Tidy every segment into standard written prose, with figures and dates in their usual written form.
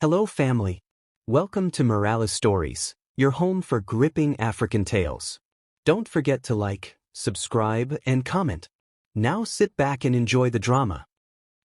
Hello family. Welcome to Morales Stories, your home for gripping African tales. Don't forget to like, subscribe, and comment. Now sit back and enjoy the drama.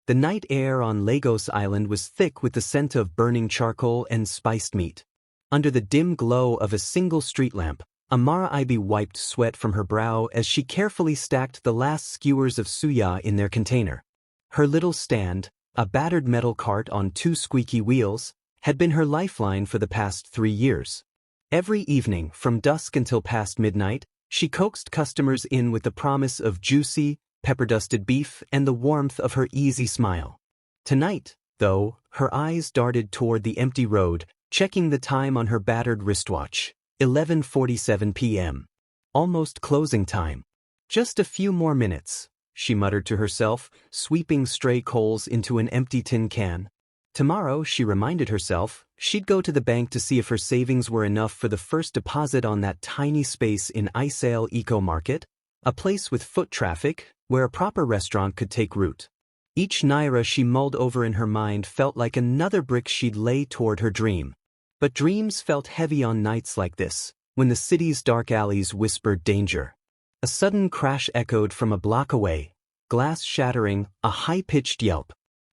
The night air on Lagos Island was thick with the scent of burning charcoal and spiced meat. Under the dim glow of a single street lamp, Amara Ibe wiped sweat from her brow as she carefully stacked the last skewers of suya in their container. Her little stand, a battered metal cart on two squeaky wheels, had been her lifeline for the past 3 years. Every evening, from dusk until past midnight, she coaxed customers in with the promise of juicy, pepper-dusted beef and the warmth of her easy smile. Tonight, though, her eyes darted toward the empty road, checking the time on her battered wristwatch. 11:47 p.m. Almost closing time. Just a few more minutes, she muttered to herself, sweeping stray coals into an empty tin can. Tomorrow, she reminded herself, she'd go to the bank to see if her savings were enough for the first deposit on that tiny space in Isale Eco Market, a place with foot traffic, where a proper restaurant could take root. Each naira she mulled over in her mind felt like another brick she'd lay toward her dream. But dreams felt heavy on nights like this, when the city's dark alleys whispered danger. A sudden crash echoed from a block away, glass shattering, a high-pitched yelp.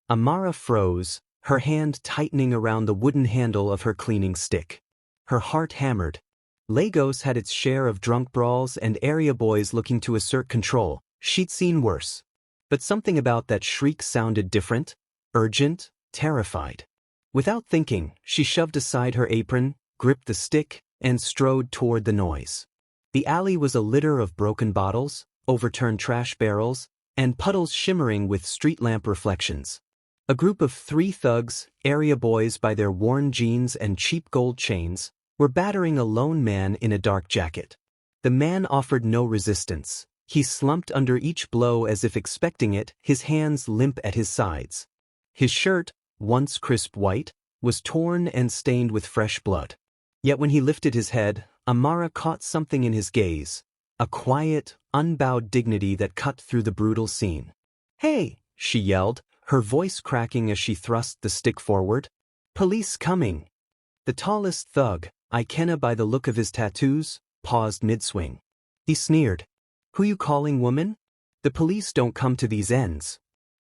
Amara froze, her hand tightening around the wooden handle of her cleaning stick. Her heart hammered. Lagos had its share of drunk brawls and area boys looking to assert control. She'd seen worse. But something about that shriek sounded different, urgent, terrified. Without thinking, she shoved aside her apron, gripped the stick, and strode toward the noise. The alley was a litter of broken bottles, overturned trash barrels, and puddles shimmering with street lamp reflections. A group of 3 thugs, area boys by their worn jeans and cheap gold chains, were battering a lone man in a dark jacket. The man offered no resistance. He slumped under each blow as if expecting it, his hands limp at his sides. His shirt, once crisp white, was torn and stained with fresh blood. Yet when he lifted his head, Amara caught something in his gaze, a quiet, unbowed dignity that cut through the brutal scene. "Hey!" she yelled, her voice cracking as she thrust the stick forward. "Police coming!" The tallest thug, Ikenna by the look of his tattoos, paused mid-swing. He sneered. "Who you calling woman? The police don't come to these ends."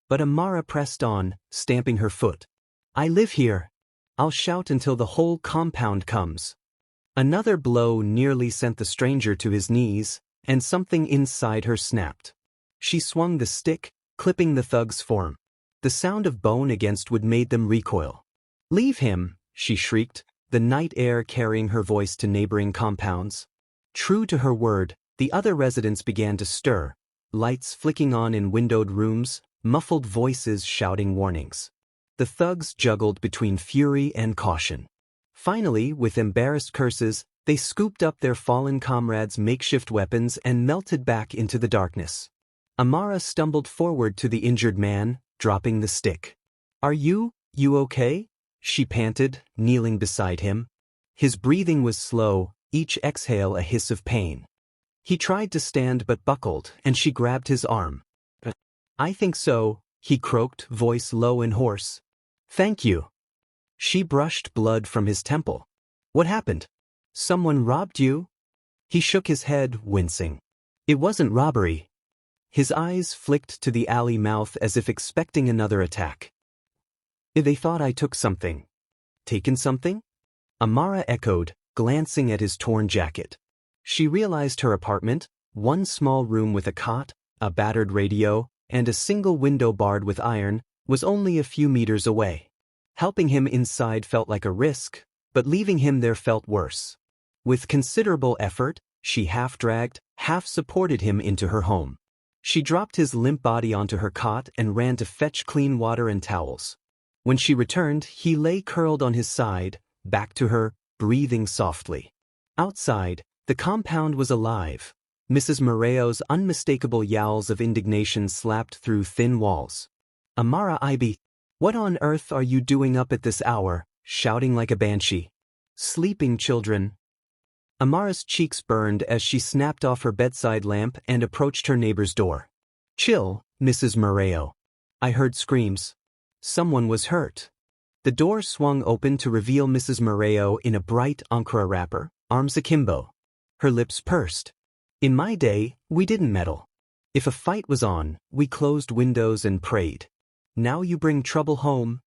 But Amara pressed on, stamping her foot. "I live here. I'll shout until the whole compound comes." Another blow nearly sent the stranger to his knees, and something inside her snapped. She swung the stick, clipping the thug's form. The sound of bone against wood made them recoil. "Leave him!" she shrieked, the night air carrying her voice to neighboring compounds. True to her word, the other residents began to stir, lights flicking on in windowed rooms, muffled voices shouting warnings. The thugs juggled between fury and caution. Finally, with embarrassed curses, they scooped up their fallen comrades' makeshift weapons and melted back into the darkness. Amara stumbled forward to the injured man, dropping the stick. "Are you okay?" she panted, kneeling beside him. His breathing was slow, each exhale a hiss of pain. He tried to stand but buckled, and she grabbed his arm. "I think so," he croaked, voice low and hoarse. "Thank you." She brushed blood from his temple. "What happened? Someone robbed you?" He shook his head, wincing. "It wasn't robbery." His eyes flicked to the alley mouth as if expecting another attack. "They thought I took something." "Taken something?" Amara echoed, glancing at his torn jacket. She realized her apartment, one small room with a cot, a battered radio, and a single window barred with iron, was only a few meters away. Helping him inside felt like a risk, but leaving him there felt worse. With considerable effort, she half-dragged, half-supported him into her home. She dropped his limp body onto her cot and ran to fetch clean water and towels. When she returned, he lay curled on his side, back to her, breathing softly. Outside, the compound was alive. Mrs. Moreo's unmistakable yowls of indignation slapped through thin walls. "Amara Ibe, what on earth are you doing up at this hour, shouting like a banshee? Sleeping children." Amara's cheeks burned as she snapped off her bedside lamp and approached her neighbor's door. "Chill, Mrs. Moreo. I heard screams. Someone was hurt." The door swung open to reveal Mrs. Moreo in a bright Ankara wrapper, arms akimbo. Her lips pursed. In my day, we didn't meddle. If a fight was on, we closed windows and prayed. Now you bring trouble home.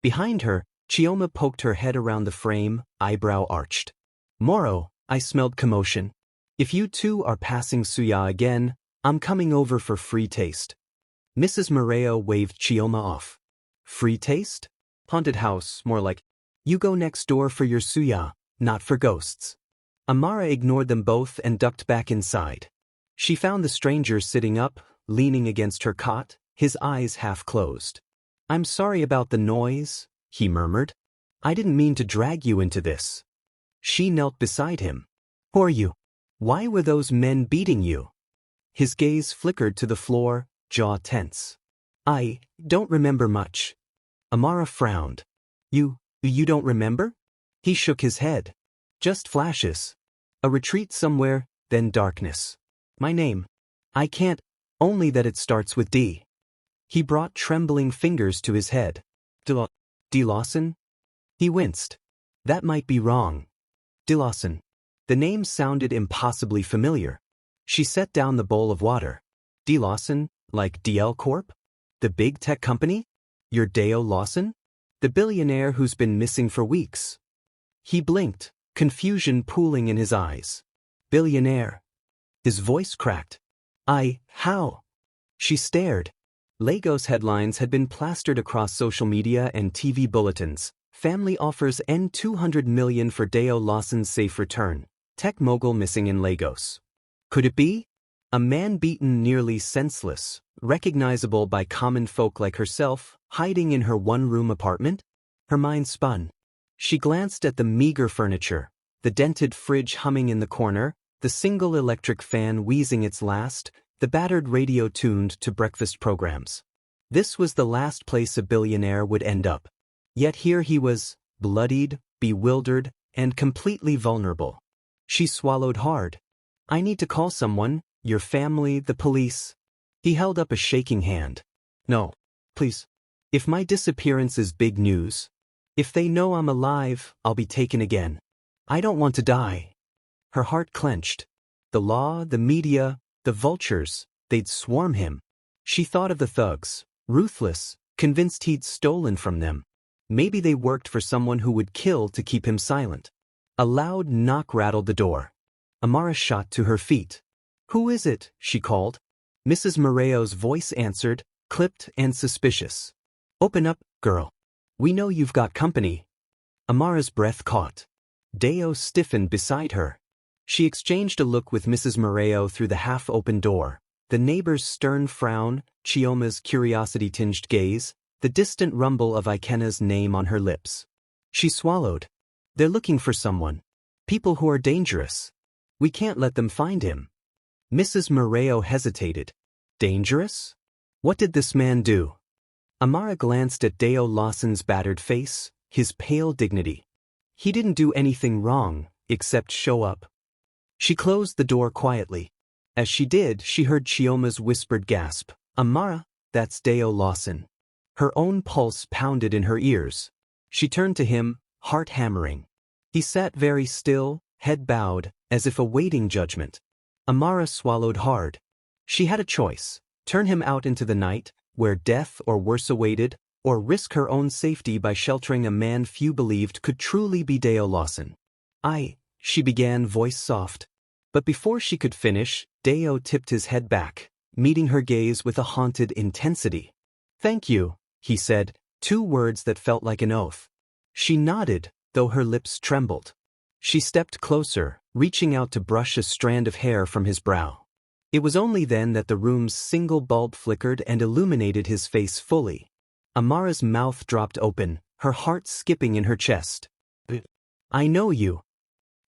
Behind her, Chioma poked her head around the frame, eyebrow arched. Moro, I smelled commotion. If you two are passing suya again, I'm coming over for free taste. Mrs. Moreo waved Chioma off. Free taste? Haunted house, more like. You go next door for your suya, not for ghosts. Amara ignored them both and ducked back inside. She found the stranger sitting up, leaning against her cot, his eyes half closed. I'm sorry about the noise, he murmured. I didn't mean to drag you into this. She knelt beside him. Who are you? Why were those men beating you? His gaze flickered to the floor, jaw tense. I don't remember much. Amara frowned. You don't remember? He shook his head. Just flashes. A retreat somewhere, then darkness. My name. I can't, only that it starts with D. He brought trembling fingers to his head. D. Lawson? He winced. That might be wrong. D. Lawson. The name sounded impossibly familiar. She set down the bowl of water. D. Lawson, like DL Corp? The big tech company? You're Deo Lawson? The billionaire who's been missing for weeks. He blinked, confusion pooling in his eyes. Billionaire. His voice cracked. How? She stared. Lagos headlines had been plastered across social media and TV bulletins. Family offers N$200 million for Deo Lawson's safe return. Tech mogul missing in Lagos. Could it be? A man beaten nearly senseless, recognizable by common folk like herself, hiding in her one-room apartment? Her mind spun. She glanced at the meager furniture, the dented fridge humming in the corner, the single electric fan wheezing its last, the battered radio tuned to breakfast programs. This was the last place a billionaire would end up. Yet here he was, bloodied, bewildered, and completely vulnerable. She swallowed hard. I need to call someone, your family, the police. He held up a shaking hand. No, please. If my disappearance is big news, if they know I'm alive, I'll be taken again. I don't want to die. Her heart clenched. The law, the media, the vultures, they'd swarm him. She thought of the thugs, ruthless, convinced he'd stolen from them. Maybe they worked for someone who would kill to keep him silent. A loud knock rattled the door. Amara shot to her feet. Who is it? She called. Mrs. Moreo's voice answered, clipped and suspicious. Open up, girl. We know you've got company. Amara's breath caught. Deo stiffened beside her. She exchanged a look with Mrs. Moreo through the half-open door. The neighbor's stern frown, Chioma's curiosity-tinged gaze, the distant rumble of Ikena's name on her lips. She swallowed. They're looking for someone. People who are dangerous. We can't let them find him. Mrs. Moreo hesitated. Dangerous? What did this man do? Amara glanced at Deo Lawson's battered face, his pale dignity. He didn't do anything wrong, except show up. She closed the door quietly. As she did, she heard Chioma's whispered gasp. Amara, that's Deo Lawson. Her own pulse pounded in her ears. She turned to him, heart hammering. He sat very still, head bowed, as if awaiting judgment. Amara swallowed hard. She had a choice: turn him out into the night, where death or worse awaited, or risk her own safety by sheltering a man few believed could truly be Deo Lawson. She began, voice soft. But before she could finish, Deo tipped his head back, meeting her gaze with a haunted intensity. Thank you, he said, 2 words that felt like an oath. She nodded, though her lips trembled. She stepped closer, reaching out to brush a strand of hair from his brow. It was only then that the room's single bulb flickered and illuminated his face fully. Amara's mouth dropped open, her heart skipping in her chest. I know you.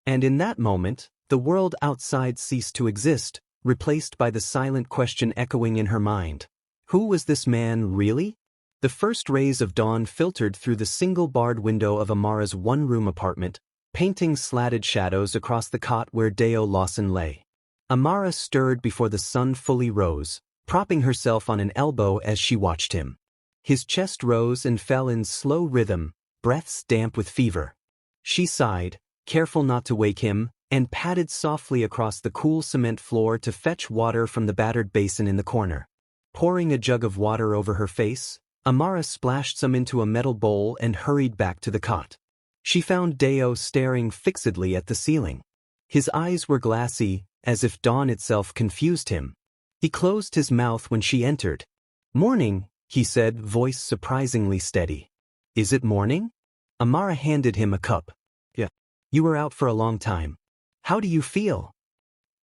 And in that moment, the world outside ceased to exist, replaced by the silent question echoing in her mind. Who was this man really? The first rays of dawn filtered through the single barred window of Amara's one-room apartment, painting slatted shadows across the cot where Deo Lawson lay. Amara stirred before the sun fully rose, propping herself on an elbow as she watched him. His chest rose and fell in slow rhythm, breaths damp with fever. She sighed, careful not to wake him, and padded softly across the cool cement floor to fetch water from the battered basin in the corner. Pouring a jug of water over her face, Amara splashed some into a metal bowl and hurried back to the cot. She found Deo staring fixedly at the ceiling. His eyes were glassy, as if dawn itself confused him. He closed his mouth when she entered. "Morning," he said, voice surprisingly steady. "Is it morning?" Amara handed him a cup. "Yeah. You were out for a long time. How do you feel?"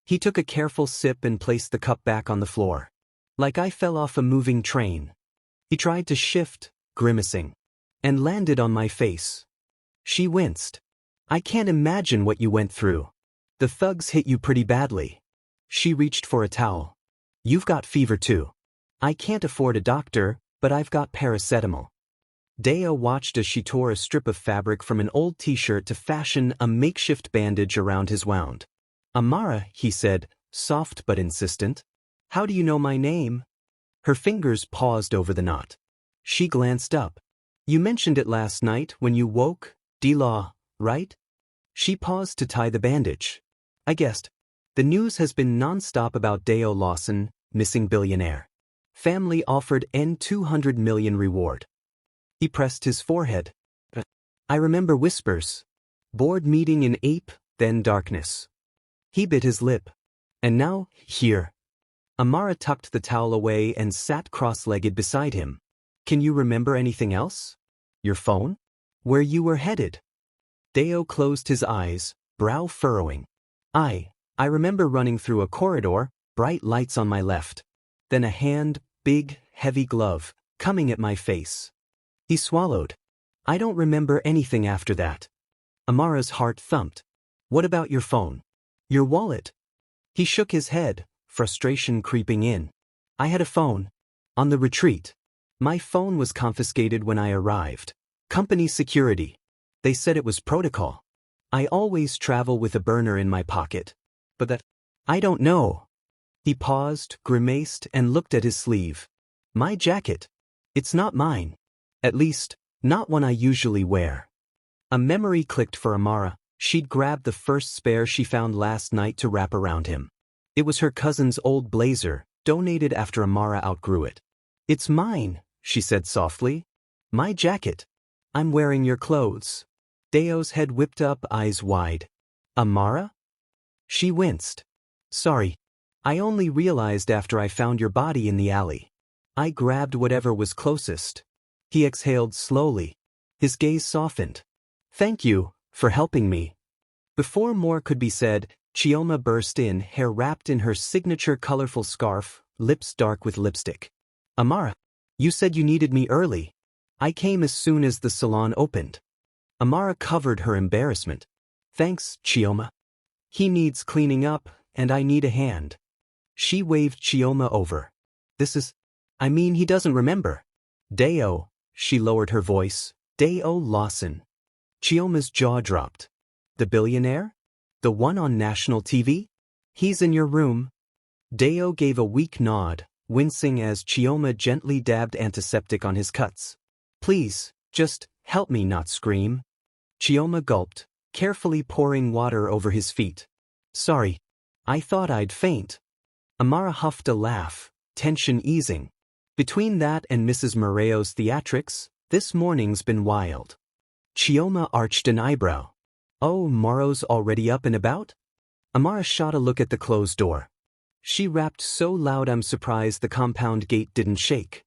He took a careful sip and placed the cup back on the floor. "Like I fell off a moving train." He tried to shift, grimacing, and landed on my face. She winced. "I can't imagine what you went through. The thugs hit you pretty badly." She reached for a towel. "You've got fever too. I can't afford a doctor, but I've got paracetamol." Deo watched as she tore a strip of fabric from an old t-shirt to fashion a makeshift bandage around his wound. "Amara," he said, soft but insistent. "How do you know my name?" Her fingers paused over the knot. She glanced up. "You mentioned it last night when you woke, D-Law, right?" She paused to tie the bandage. "I guessed. The news has been non-stop about Deo Lawson, missing billionaire. Family offered N$200 million reward." He pressed his forehead. "I remember whispers. Board meeting in ape, then darkness." He bit his lip. "And now, here." Amara tucked the towel away and sat cross-legged beside him. "Can you remember anything else? Your phone? Where you were headed?" Deo closed his eyes, brow furrowing. I remember running through a corridor, bright lights on my left. Then a hand, big, heavy glove, coming at my face." He swallowed. "I don't remember anything after that." Amara's heart thumped. "What about your phone? Your wallet?" He shook his head, frustration creeping in. "I had a phone. On the retreat. My phone was confiscated when I arrived. Company security. They said it was protocol. I always travel with a burner in my pocket. But that... I don't know." He paused, grimaced, and looked at his sleeve. "My jacket. It's not mine. At least, not one I usually wear." A memory clicked for Amara. She'd grabbed the first spare she found last night to wrap around him. It was her cousin's old blazer, donated after Amara outgrew it. "It's mine," she said softly. "My jacket. I'm wearing your clothes." Deo's head whipped up, eyes wide. "Amara?" She winced. "Sorry. I only realized after I found your body in the alley. I grabbed whatever was closest." He exhaled slowly. His gaze softened. "Thank you for helping me." Before more could be said, Chioma burst in, hair wrapped in her signature colorful scarf, lips dark with lipstick. "Amara, you said you needed me early. I came as soon as the salon opened." Amara covered her embarrassment. "Thanks, Chioma. He needs cleaning up, and I need a hand." She waved Chioma over. He doesn't remember." "Deo," she lowered her voice. "Deo Lawson." Chioma's jaw dropped. "The billionaire? The one on national TV? He's in your room." Deo gave a weak nod, wincing as Chioma gently dabbed antiseptic on his cuts. "Please, just help me not scream." Chioma gulped, carefully pouring water over his feet. "Sorry. I thought I'd faint." Amara huffed a laugh, tension easing. "Between that and Mrs. Moreo's theatrics, this morning's been wild." Chioma arched an eyebrow. "Oh, Morrow's already up and about?" Amara shot a look at the closed door. She rapped so loud I'm surprised the compound gate didn't shake.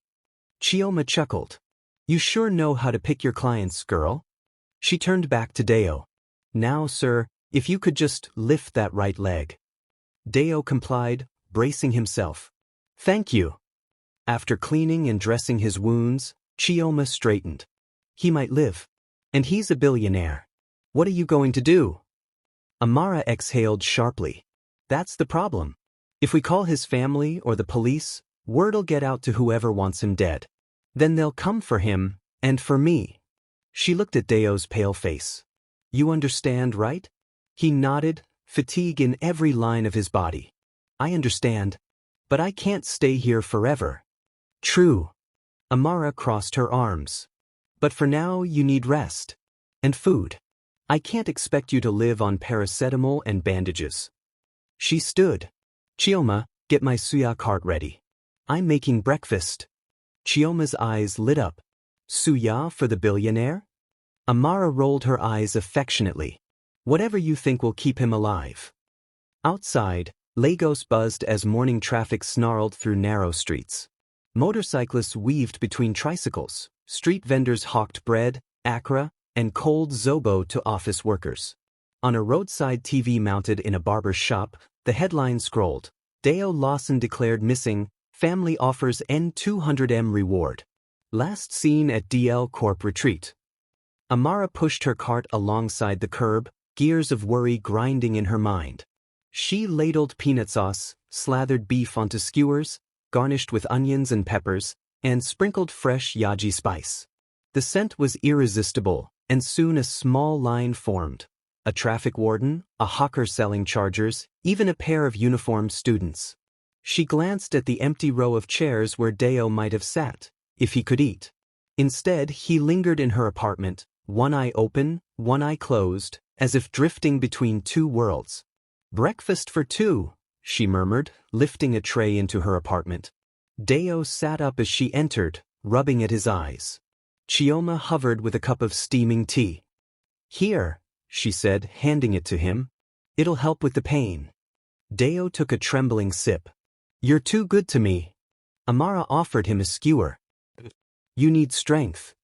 Chioma chuckled. "You sure know how to pick your clients, girl." She turned back to Deo. "Now, sir, if you could just lift that right leg." Deo complied, bracing himself. "Thank you." After cleaning and dressing his wounds, Chioma straightened. "He might live. And he's a billionaire. What are you going to do?" Amara exhaled sharply. "That's the problem. If we call his family or the police, word'll get out to whoever wants him dead. Then they'll come for him, and for me." She looked at Deo's pale face. "You understand, right?" He nodded, fatigue in every line of his body. "I understand. But I can't stay here forever." "True." Amara crossed her arms. But for now you need rest. And food. I can't expect you to live on paracetamol and bandages. She stood. Chioma, get my suya cart ready. I'm making breakfast. Chioma's eyes lit up. Suya for the billionaire? Amara rolled her eyes affectionately. Whatever you think will keep him alive. Outside, Lagos buzzed as morning traffic snarled through narrow streets. Motorcyclists weaved between tricycles. Street vendors hawked bread, akra, and cold zobo to office workers. On a roadside TV mounted in a barber's shop, the headline scrolled, Deo Lawson declared missing, family offers N200M reward. Last seen at DL Corp retreat. Amara pushed her cart alongside the curb, gears of worry grinding in her mind. She ladled peanut sauce, slathered beef onto skewers, garnished with onions and peppers, and sprinkled fresh yaji spice. The scent was irresistible, and soon a small line formed. A traffic warden, a hawker selling chargers, even a pair of uniformed students. She glanced at the empty row of chairs where Deo might have sat, if he could eat. Instead, he lingered in her apartment, one eye open, one eye closed, as if drifting between two worlds. Breakfast for two, she murmured, lifting a tray into her apartment. Deo sat up as she entered, rubbing at his eyes. Chioma hovered with a cup of steaming tea. Here, she said, handing it to him. It'll help with the pain. Deo took a trembling sip. You're too good to me. Amara offered him a skewer. You need strength.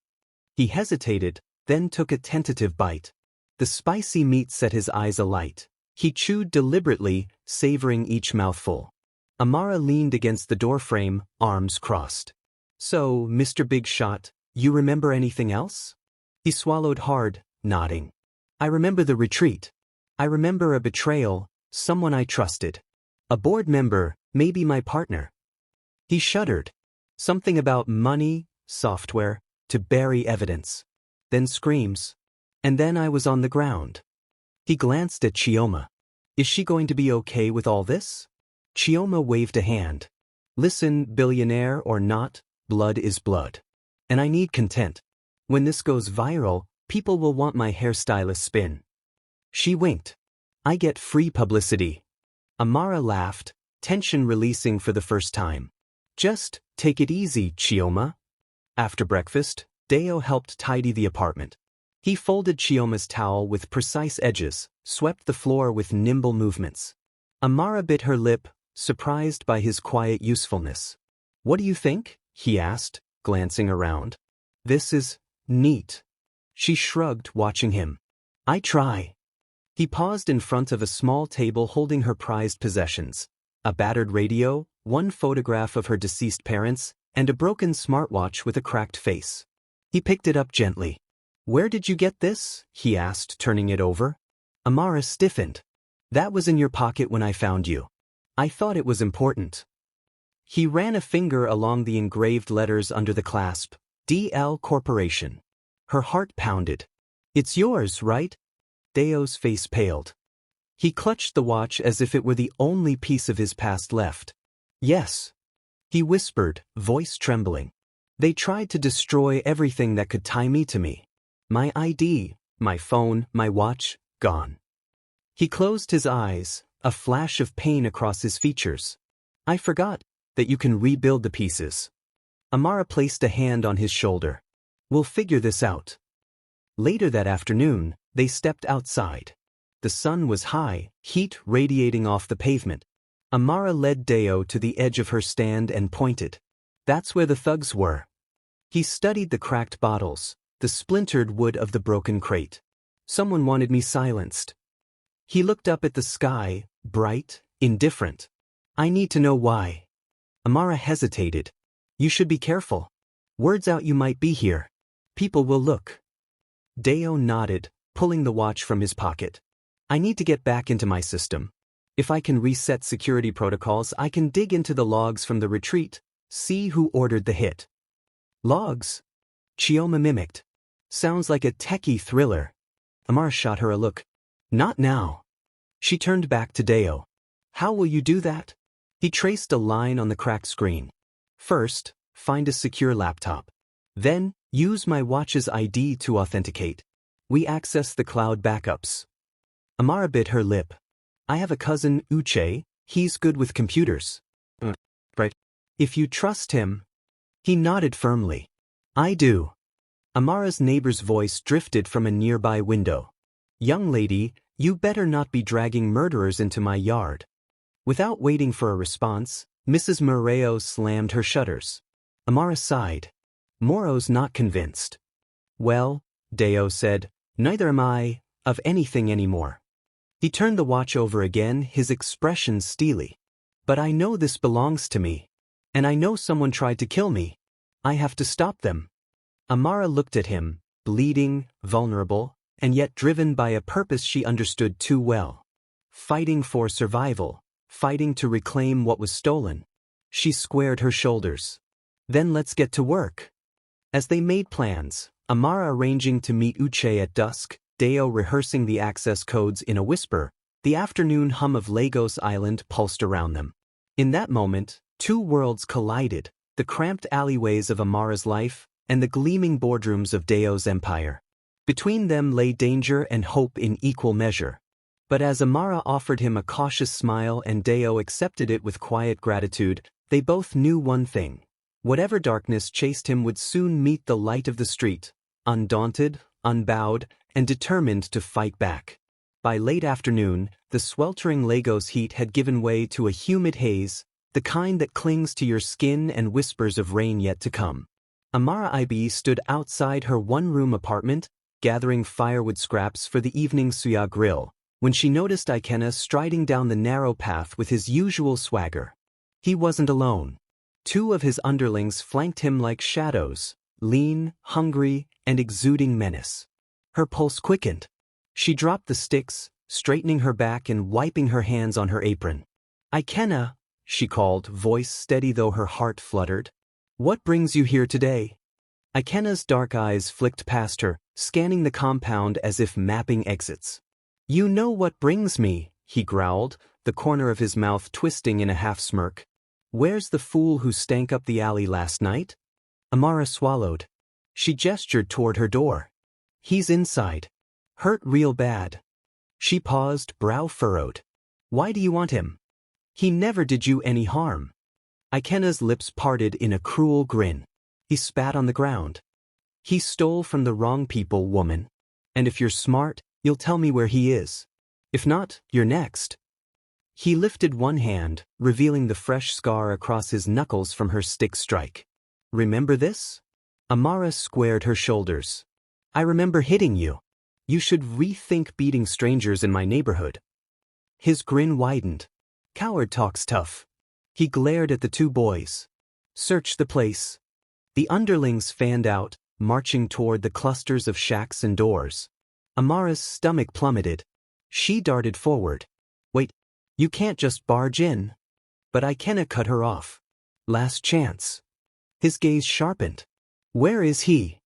He hesitated, then took a tentative bite. The spicy meat set his eyes alight. He chewed deliberately, savoring each mouthful. Amara leaned against the doorframe, arms crossed. So, Mr. Big Shot, you remember anything else? He swallowed hard, nodding. I remember the retreat. I remember a betrayal, someone I trusted. A board member, maybe my partner. He shuddered. Something about money, software, to bury evidence. Then screams. And then I was on the ground. He glanced at Chioma. Is she going to be okay with all this? Chioma waved a hand. Listen, billionaire or not, blood is blood. And I need content. When this goes viral, people will want my hairstylist spin. She winked. I get free publicity. Amara laughed, tension releasing for the first time. Just take it easy, Chioma. After breakfast, Deo helped tidy the apartment. He folded Chioma's towel with precise edges, swept the floor with nimble movements. Amara bit her lip, surprised by his quiet usefulness. What do you think? He asked, glancing around. This is neat. She shrugged, watching him. I try. He paused in front of a small table holding her prized possessions. A battered radio, one photograph of her deceased parents, and a broken smartwatch with a cracked face. He picked it up gently. Where did you get this? He asked, turning it over. Amara stiffened. That was in your pocket when I found you. I thought it was important. He ran a finger along the engraved letters under the clasp. DL Corporation. Her heart pounded. It's yours, right? Deo's face paled. He clutched the watch as if it were the only piece of his past left. Yes. He whispered, voice trembling. They tried to destroy everything that could tie me to me. My ID, my phone, my watch, gone. He closed his eyes, a flash of pain across his features. I forgot that you can rebuild the pieces. Amara placed a hand on his shoulder. We'll figure this out. Later that afternoon, they stepped outside. The sun was high, heat radiating off the pavement. Amara led Deo to the edge of her stand and pointed. That's where the thugs were. He studied the cracked bottles, the splintered wood of the broken crate. Someone wanted me silenced. He looked up at the sky, bright, indifferent. I need to know why. Amara hesitated. You should be careful. Words out you might be here. People will look. Deo nodded, pulling the watch from his pocket. I need to get back into my system. If I can reset security protocols, I can dig into the logs from the retreat, see who ordered the hit. Logs? Chioma mimicked. Sounds like a techie thriller. Amara shot her a look. Not now. She turned back to Deo. How will you do that? He traced a line on the cracked screen. First, find a secure laptop. Then, Use my watch's ID to authenticate. We access the cloud backups. Amara bit her lip. I have a cousin, Uche, he's good with computers. Right. If you trust him. He nodded firmly. I do. Amara's neighbor's voice drifted from a nearby window. Young lady, you better not be dragging murderers into my yard. Without waiting for a response, Mrs. Moreo slammed her shutters. Amara sighed. Moro's not convinced. Well, Deo said, neither am I, of anything anymore. He turned the watch over again, his expression steely. But I know this belongs to me. And I know someone tried to kill me. I have to stop them. Amara looked at him, bleeding, vulnerable, and yet driven by a purpose she understood too well. Fighting for survival, fighting to reclaim what was stolen. She squared her shoulders. Then let's get to work. As they made plans, Amara arranging to meet Uche at dusk, Deo rehearsing the access codes in a whisper, the afternoon hum of Lagos Island pulsed around them. In that moment, two worlds collided, the cramped alleyways of Amara's life and the gleaming boardrooms of Deo's empire. Between them lay danger and hope in equal measure. But as Amara offered him a cautious smile and Deo accepted it with quiet gratitude, they both knew one thing. Whatever darkness chased him would soon meet the light of the street, undaunted, unbowed, and determined to fight back. By late afternoon, the sweltering Lagos heat had given way to a humid haze, the kind that clings to your skin and whispers of rain yet to come. Amara Ibe stood outside her one-room apartment, gathering firewood scraps for the evening suya grill, when she noticed Ikenna striding down the narrow path with his usual swagger. He wasn't alone. Two of his underlings flanked him like shadows, lean, hungry, and exuding menace. Her pulse quickened. She dropped the sticks, straightening her back and wiping her hands on her apron. Ikenna, she called, voice steady though her heart fluttered. What brings you here today? Ikenna's dark eyes flicked past her, scanning the compound as if mapping exits. You know what brings me, he growled, the corner of his mouth twisting in a half-smirk. Where's the fool who stank up the alley last night? Amara swallowed. She gestured toward her door. He's inside. Hurt real bad. She paused, brow furrowed. Why do you want him? He never did you any harm. Ikenna's lips parted in a cruel grin. He spat on the ground. He stole from the wrong people, woman. And if you're smart, you'll tell me where he is. If not, you're next. He lifted one hand, revealing the fresh scar across his knuckles from her stick strike. Remember this? Amara squared her shoulders. I remember hitting you. You should rethink beating strangers in my neighborhood. His grin widened. Coward talks tough. He glared at the two boys. Search the place. The underlings fanned out, marching toward the clusters of shacks and doors. Amara's stomach plummeted. She darted forward. Wait, you can't just barge in. But Ikenna cut her off. Last chance. His gaze sharpened. Where is he?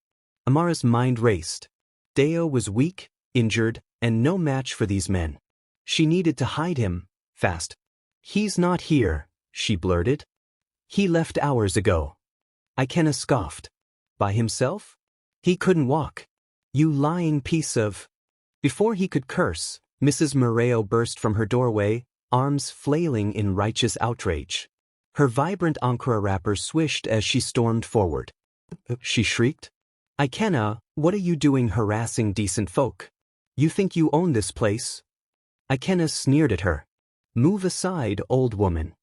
Amara's mind raced. Deo was weak, injured, and no match for these men. She needed to hide him, fast. He's not here, she blurted. He left hours ago. Ikenna scoffed. By himself? He couldn't walk. You lying piece of... Before he could curse, Mrs. Moreo burst from her doorway, arms flailing in righteous outrage. Her vibrant Ankara wrapper swished as she stormed forward. She shrieked. Ikenna, what are you doing harassing decent folk? You think you own this place? Ikenna sneered at her. Move aside, old woman.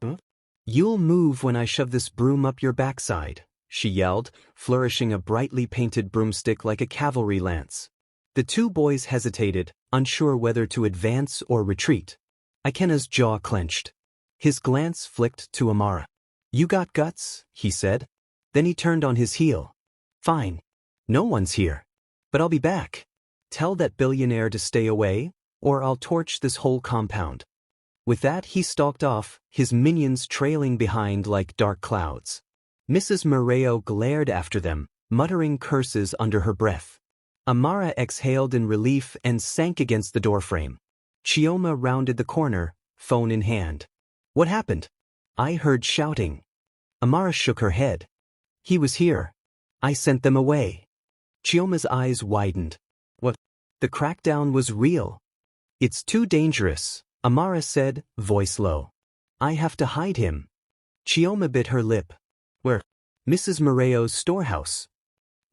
Huh? You'll move when I shove this broom up your backside, she yelled, flourishing a brightly painted broomstick like a cavalry lance. The two boys hesitated, unsure whether to advance or retreat. Ikenna's jaw clenched. His glance flicked to Amara. You got guts, he said. Then he turned on his heel. Fine. No one's here. But I'll be back. Tell that billionaire to stay away, or I'll torch this whole compound. With that he stalked off, his minions trailing behind like dark clouds. Mrs. Moreo glared after them, muttering curses under her breath. Amara exhaled in relief and sank against the doorframe. Chioma rounded the corner, phone in hand. What happened? I heard shouting. Amara shook her head. He was here. I sent them away. Chioma's eyes widened. What? The crackdown was real. It's too dangerous, Amara said, voice low. I have to hide him. Chioma bit her lip. Where? Mrs. Moreo's storehouse.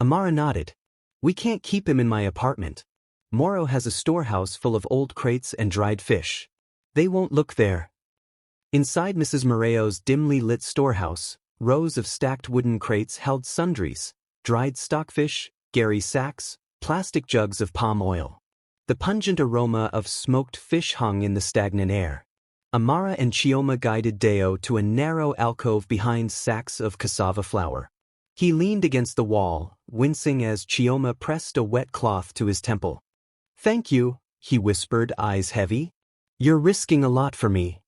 Amara nodded. We can't keep him in my apartment. Moro has a storehouse full of old crates and dried fish. They won't look there. Inside Mrs. Moreo's dimly lit storehouse, rows of stacked wooden crates held sundries, dried stockfish, Gary sacks, plastic jugs of palm oil. The pungent aroma of smoked fish hung in the stagnant air. Amara and Chioma guided Deo to a narrow alcove behind sacks of cassava flour. He leaned against the wall, wincing as Chioma pressed a wet cloth to his temple. Thank you, he whispered, eyes heavy. You're risking a lot for me.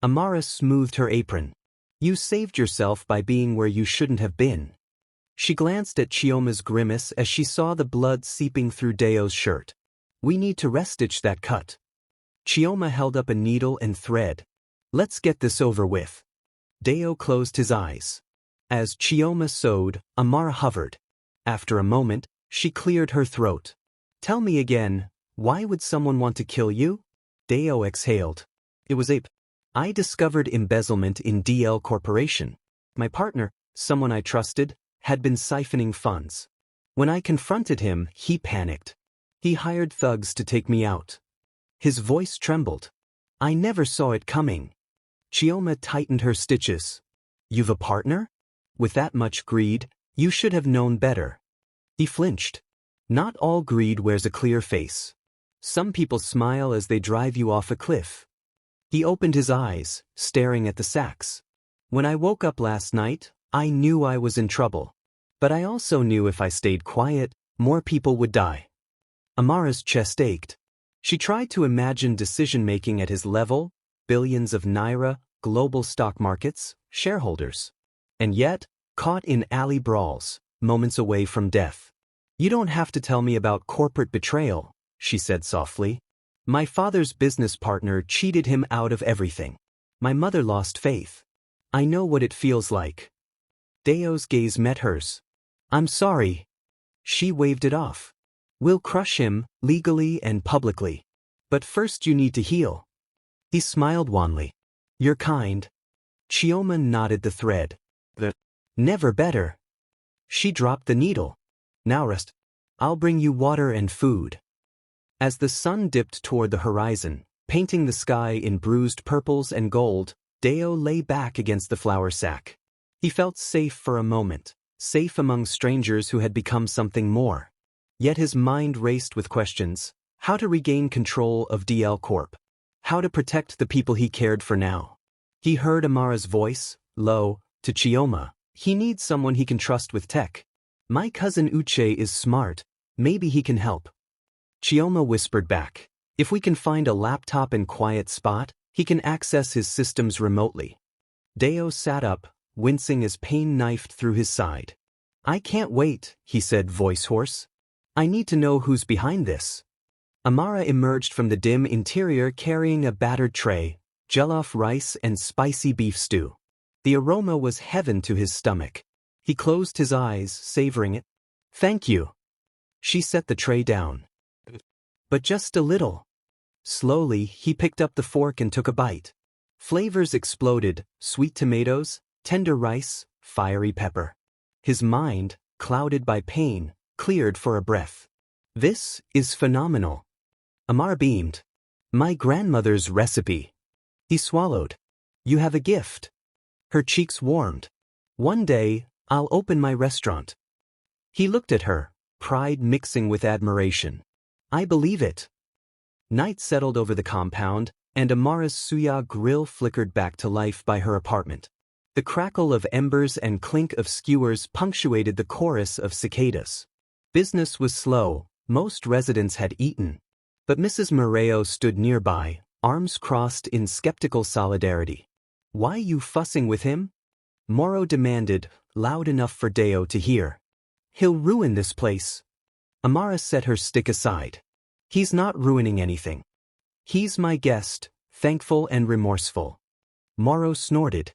Amara smoothed her apron. You saved yourself by being where you shouldn't have been. She glanced at Chioma's grimace as she saw the blood seeping through Deo's shirt. We need to restitch that cut. Chioma held up a needle and thread. Let's get this over with. Deo closed his eyes. As Chioma sewed, Amara hovered. After a moment, she cleared her throat. Tell me again, why would someone want to kill you? Deo exhaled. It was I discovered embezzlement in DL Corporation. My partner, someone I trusted, had been siphoning funds. When I confronted him, he panicked. He hired thugs to take me out. His voice trembled. I never saw it coming. Chioma tightened her stitches. You've a partner? With that much greed, you should have known better. He flinched. Not all greed wears a clear face. Some people smile as they drive you off a cliff. He opened his eyes, staring at the sacks. When I woke up last night, I knew I was in trouble. But I also knew if I stayed quiet, more people would die. Amara's chest ached. She tried to imagine decision-making at his level, billions of naira, global stock markets, shareholders. And yet, caught in alley brawls, moments away from death. You don't have to tell me about corporate betrayal, she said softly. My father's business partner cheated him out of everything. My mother lost faith. I know what it feels like. Deo's gaze met hers. I'm sorry. She waved it off. We'll crush him, legally and publicly. But first you need to heal. He smiled wanly. You're kind. Chioma knotted the thread. Never better. She dropped the needle. Now rest. I'll bring you water and food. As the sun dipped toward the horizon, painting the sky in bruised purples and gold, Deo lay back against the flour sack. He felt safe for a moment, safe among strangers who had become something more. Yet his mind raced with questions: how to regain control of DL Corp? How to protect the people he cared for now? He heard Amara's voice, low, to Chioma. He needs someone he can trust with tech. My cousin Uche is smart. Maybe he can help. Chioma whispered back. If we can find a laptop and quiet spot, he can access his systems remotely. Deo sat up, wincing as pain knifed through his side. I can't wait, he said, voice hoarse. I need to know who's behind this. Amara emerged from the dim interior carrying a battered tray, jollof rice and spicy beef stew. The aroma was heaven to his stomach. He closed his eyes, savoring it. Thank you. She set the tray down. But just a little. Slowly, he picked up the fork and took a bite. Flavors exploded: sweet tomatoes, tender rice, fiery pepper. His mind, clouded by pain, cleared for a breath. This is phenomenal. Amara beamed. My grandmother's recipe. He swallowed. You have a gift. Her cheeks warmed. One day, I'll open my restaurant. He looked at her, pride mixing with admiration. I believe it. Night settled over the compound, and Amara's suya grill flickered back to life by her apartment. The crackle of embers and clink of skewers punctuated the chorus of cicadas. Business was slow, most residents had eaten. But Mrs. Moreo stood nearby, arms crossed in skeptical solidarity. Why you fussing with him? Moro demanded, loud enough for Deo to hear. He'll ruin this place. Amara set her stick aside. He's not ruining anything. He's my guest, thankful and remorseful. Moro snorted.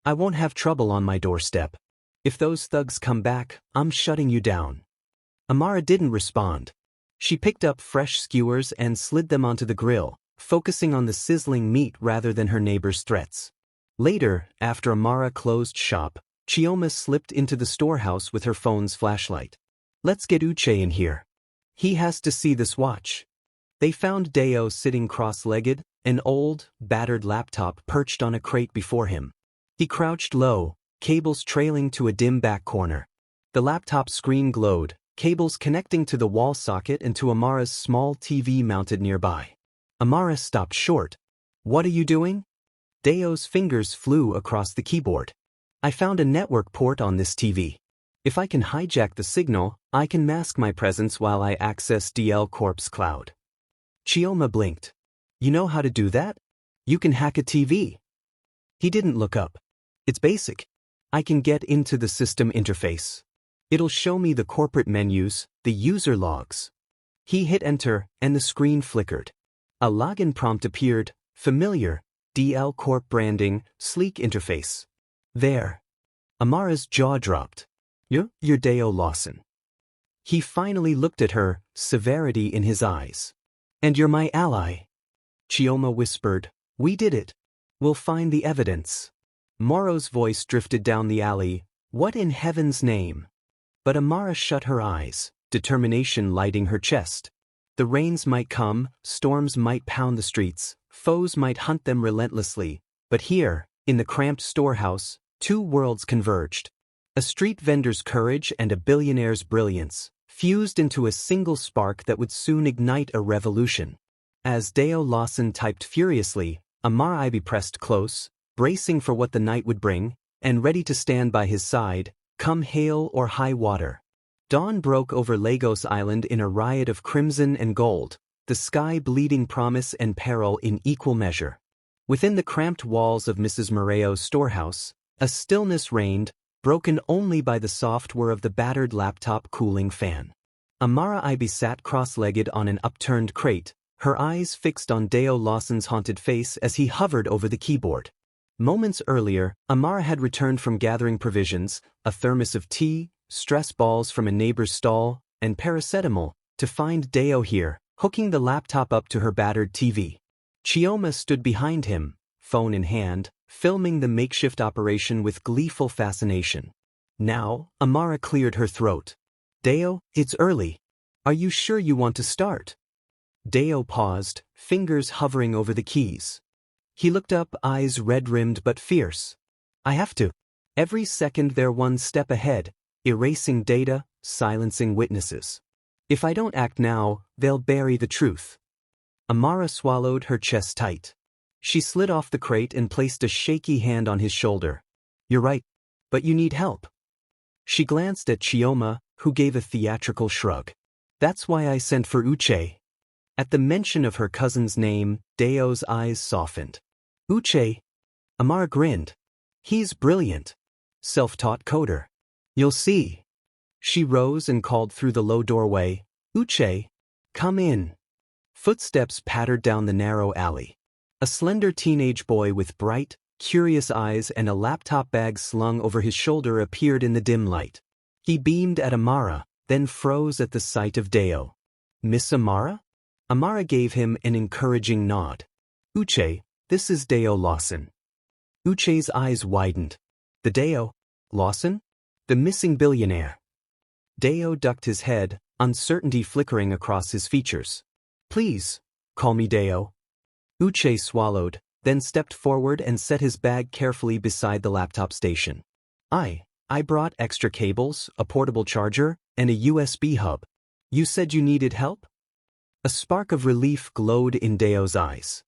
I won't have trouble on my doorstep. If those thugs come back, I'm shutting you down. Amara didn't respond. She picked up fresh skewers and slid them onto the grill, focusing on the sizzling meat rather than her neighbor's threats. Later, after Amara closed shop, Chioma slipped into the storehouse with her phone's flashlight. Let's get Uche in here. He has to see this watch. They found Deo sitting cross-legged, an old, battered laptop perched on a crate before him. He crouched low, cables trailing to a dim back corner. The laptop screen glowed, cables connecting to the wall socket and to Amara's small TV mounted nearby. Amara stopped short. What are you doing? Deo's fingers flew across the keyboard. I found a network port on this TV. If I can hijack the signal, I can mask my presence while I access DL Corp's cloud. Chioma blinked. You know how to do that? You can hack a TV. He didn't look up. It's basic. I can get into the system interface. It'll show me the corporate menus, the user logs. He hit enter, and the screen flickered. A login prompt appeared, familiar, DL Corp branding, sleek interface. There. Amara's jaw dropped. You're Deo Lawson. He finally looked at her, severity in his eyes. And you're my ally. Chioma whispered, we did it. We'll find the evidence. Moro's voice drifted down the alley, what in heaven's name? But Amara shut her eyes, determination lighting her chest. The rains might come, storms might pound the streets, foes might hunt them relentlessly, but here, in the cramped storehouse, two worlds converged. A street vendor's courage and a billionaire's brilliance, fused into a single spark that would soon ignite a revolution. As Deo Lawson typed furiously, Amara Ibe pressed close, bracing for what the night would bring, and ready to stand by his side, come hail or high water. Dawn broke over Lagos Island in a riot of crimson and gold, the sky bleeding promise and peril in equal measure. Within the cramped walls of Mrs. Moreo's storehouse, a stillness reigned, broken only by the soft whir of the battered laptop cooling fan. Amara Ibe sat cross-legged on an upturned crate, her eyes fixed on Deo Lawson's haunted face as he hovered over the keyboard. Moments earlier, Amara had returned from gathering provisions, a thermos of tea, stress balls from a neighbor's stall, and paracetamol, to find Deo here, hooking the laptop up to her battered TV. Chioma stood behind him, phone in hand, filming the makeshift operation with gleeful fascination. Now, Amara cleared her throat. Deo, it's early. Are you sure you want to start? Deo paused, fingers hovering over the keys. He looked up, eyes red-rimmed but fierce. I have to. Every second they're one step ahead, erasing data, silencing witnesses. If I don't act now, they'll bury the truth. Amara swallowed, her chest tight. She slid off the crate and placed a shaky hand on his shoulder. You're right, but you need help. She glanced at Chioma, who gave a theatrical shrug. That's why I sent for Uche. At the mention of her cousin's name, Deo's eyes softened. Uche? Amara grinned. He's brilliant. Self-taught coder. You'll see. She rose and called through the low doorway. Uche, come in. Footsteps pattered down the narrow alley. A slender teenage boy with bright, curious eyes and a laptop bag slung over his shoulder appeared in the dim light. He beamed at Amara, then froze at the sight of Deo. Miss Amara? Amara gave him an encouraging nod. Uche, this is Deo Lawson. Uche's eyes widened. The Deo Lawson? The missing billionaire. Deo ducked his head, uncertainty flickering across his features. Please, call me Deo. Uche swallowed, then stepped forward and set his bag carefully beside the laptop station. I brought extra cables, a portable charger, and a USB hub. You said you needed help? A spark of relief glowed in Deo's eyes.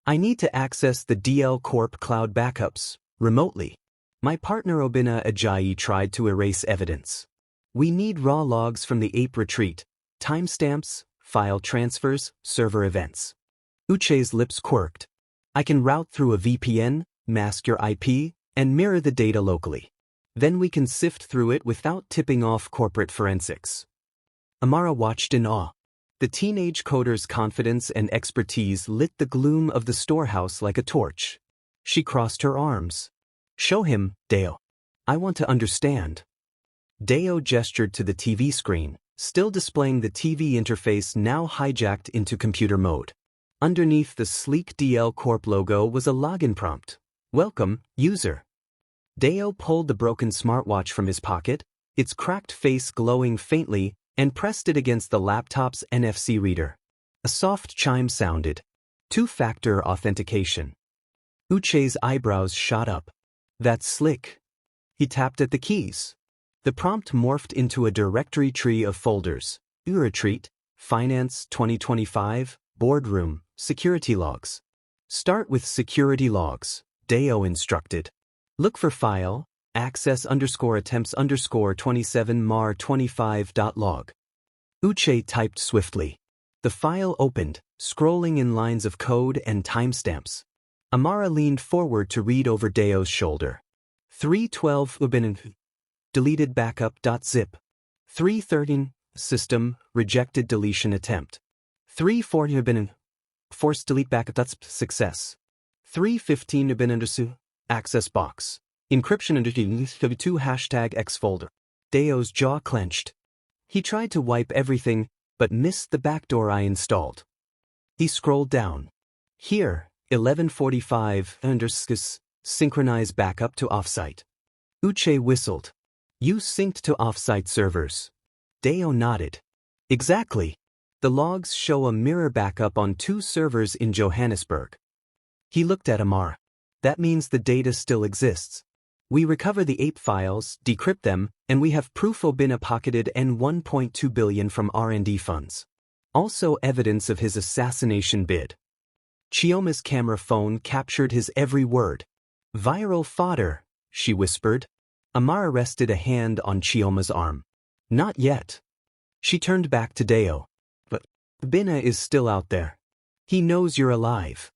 I need to access the DL Corp cloud backups, remotely. My partner Obinna Ajayi tried to erase evidence. We need raw logs from the ape retreat, timestamps, file transfers, server events. Uche's lips quirked. I can route through a VPN, mask your IP, and mirror the data locally. Then we can sift through it without tipping off corporate forensics. Amara watched in awe. The teenage coder's confidence and expertise lit the gloom of the storehouse like a torch. She crossed her arms. Show him, Deo. I want to understand. Deo gestured to the TV screen, still displaying the TV interface now hijacked into computer mode. Underneath the sleek DL Corp logo was a login prompt. Welcome, user. Deo pulled the broken smartwatch from his pocket, its cracked face glowing faintly, and pressed it against the laptop's NFC reader. A soft chime sounded. Two-factor authentication. Uche's eyebrows shot up. That's slick. He tapped at the keys. The prompt morphed into a directory tree of folders. Retreat, Finance 2025, Boardroom, Security Logs. Start with Security Logs, Deo instructed. Look for file, access_attempts_27mar25.log. Uche typed swiftly. The file opened, scrolling in lines of code and timestamps. Amara leaned forward to read over Deo's shoulder. 312 ubinin. Deleted backup.zip. 313 system rejected deletion attempt. 340 ubinin. Forced delete backup. Success. 315 ubinin. Access box. Encryption under 2 #X folder. Deo's jaw clenched. He tried to wipe everything, but missed the backdoor I installed. He scrolled down. Here, 1145 synchronize backup to offsite. Uche whistled. You synced to offsite servers. Deo nodded. Exactly. The logs show a mirror backup on 2 servers in Johannesburg. He looked at Amara. That means the data still exists. We recover the ape files, decrypt them, and we have proof Obinna pocketed N$1.2 billion from R&D funds. Also evidence of his assassination bid. Chioma's camera phone captured his every word. Viral fodder, she whispered. Amara rested a hand on Chioma's arm. Not yet. She turned back to Deo. But Obinna is still out there. He knows you're alive.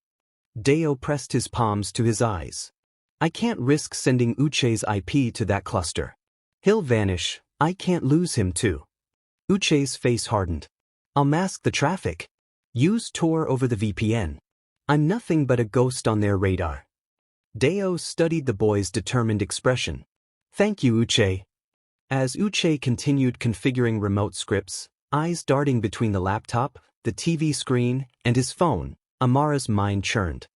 Deo pressed his palms to his eyes. I can't risk sending Uche's IP to that cluster. He'll vanish, I can't lose him too. Uche's face hardened. I'll mask the traffic. Use Tor over the VPN. I'm nothing but a ghost on their radar. Deo studied the boy's determined expression. Thank you, Uche. As Uche continued configuring remote scripts, eyes darting between the laptop, the TV screen, and his phone, Amara's mind churned.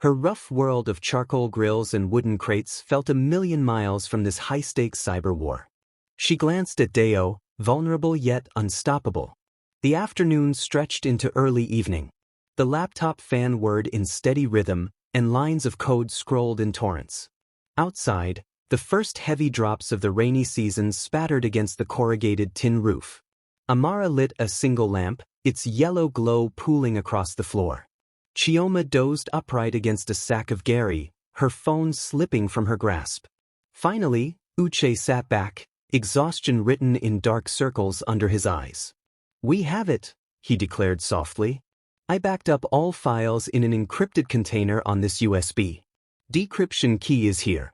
Her rough world of charcoal grills and wooden crates felt a million miles from this high-stakes cyber war. She glanced at Deo, vulnerable yet unstoppable. The afternoon stretched into early evening. The laptop fan whirred in steady rhythm, and lines of code scrolled in torrents. Outside, the first heavy drops of the rainy season spattered against the corrugated tin roof. Amara lit a single lamp, its yellow glow pooling across the floor. Chioma dozed upright against a sack of Gary, her phone slipping from her grasp. Finally, Uche sat back, exhaustion written in dark circles under his eyes. We have it, he declared softly. I backed up all files in an encrypted container on this USB. Decryption key is here.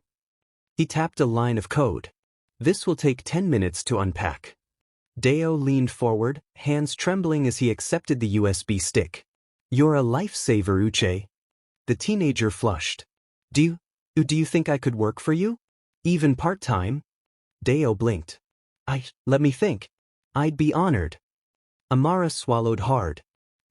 He tapped a line of code. This will take 10 minutes to unpack. Deo leaned forward, hands trembling as he accepted the USB stick. You're a lifesaver, Uche. The teenager flushed. Do you think I could work for you? Even part-time? Deo blinked. Let me think. I'd be honored. Amara swallowed hard.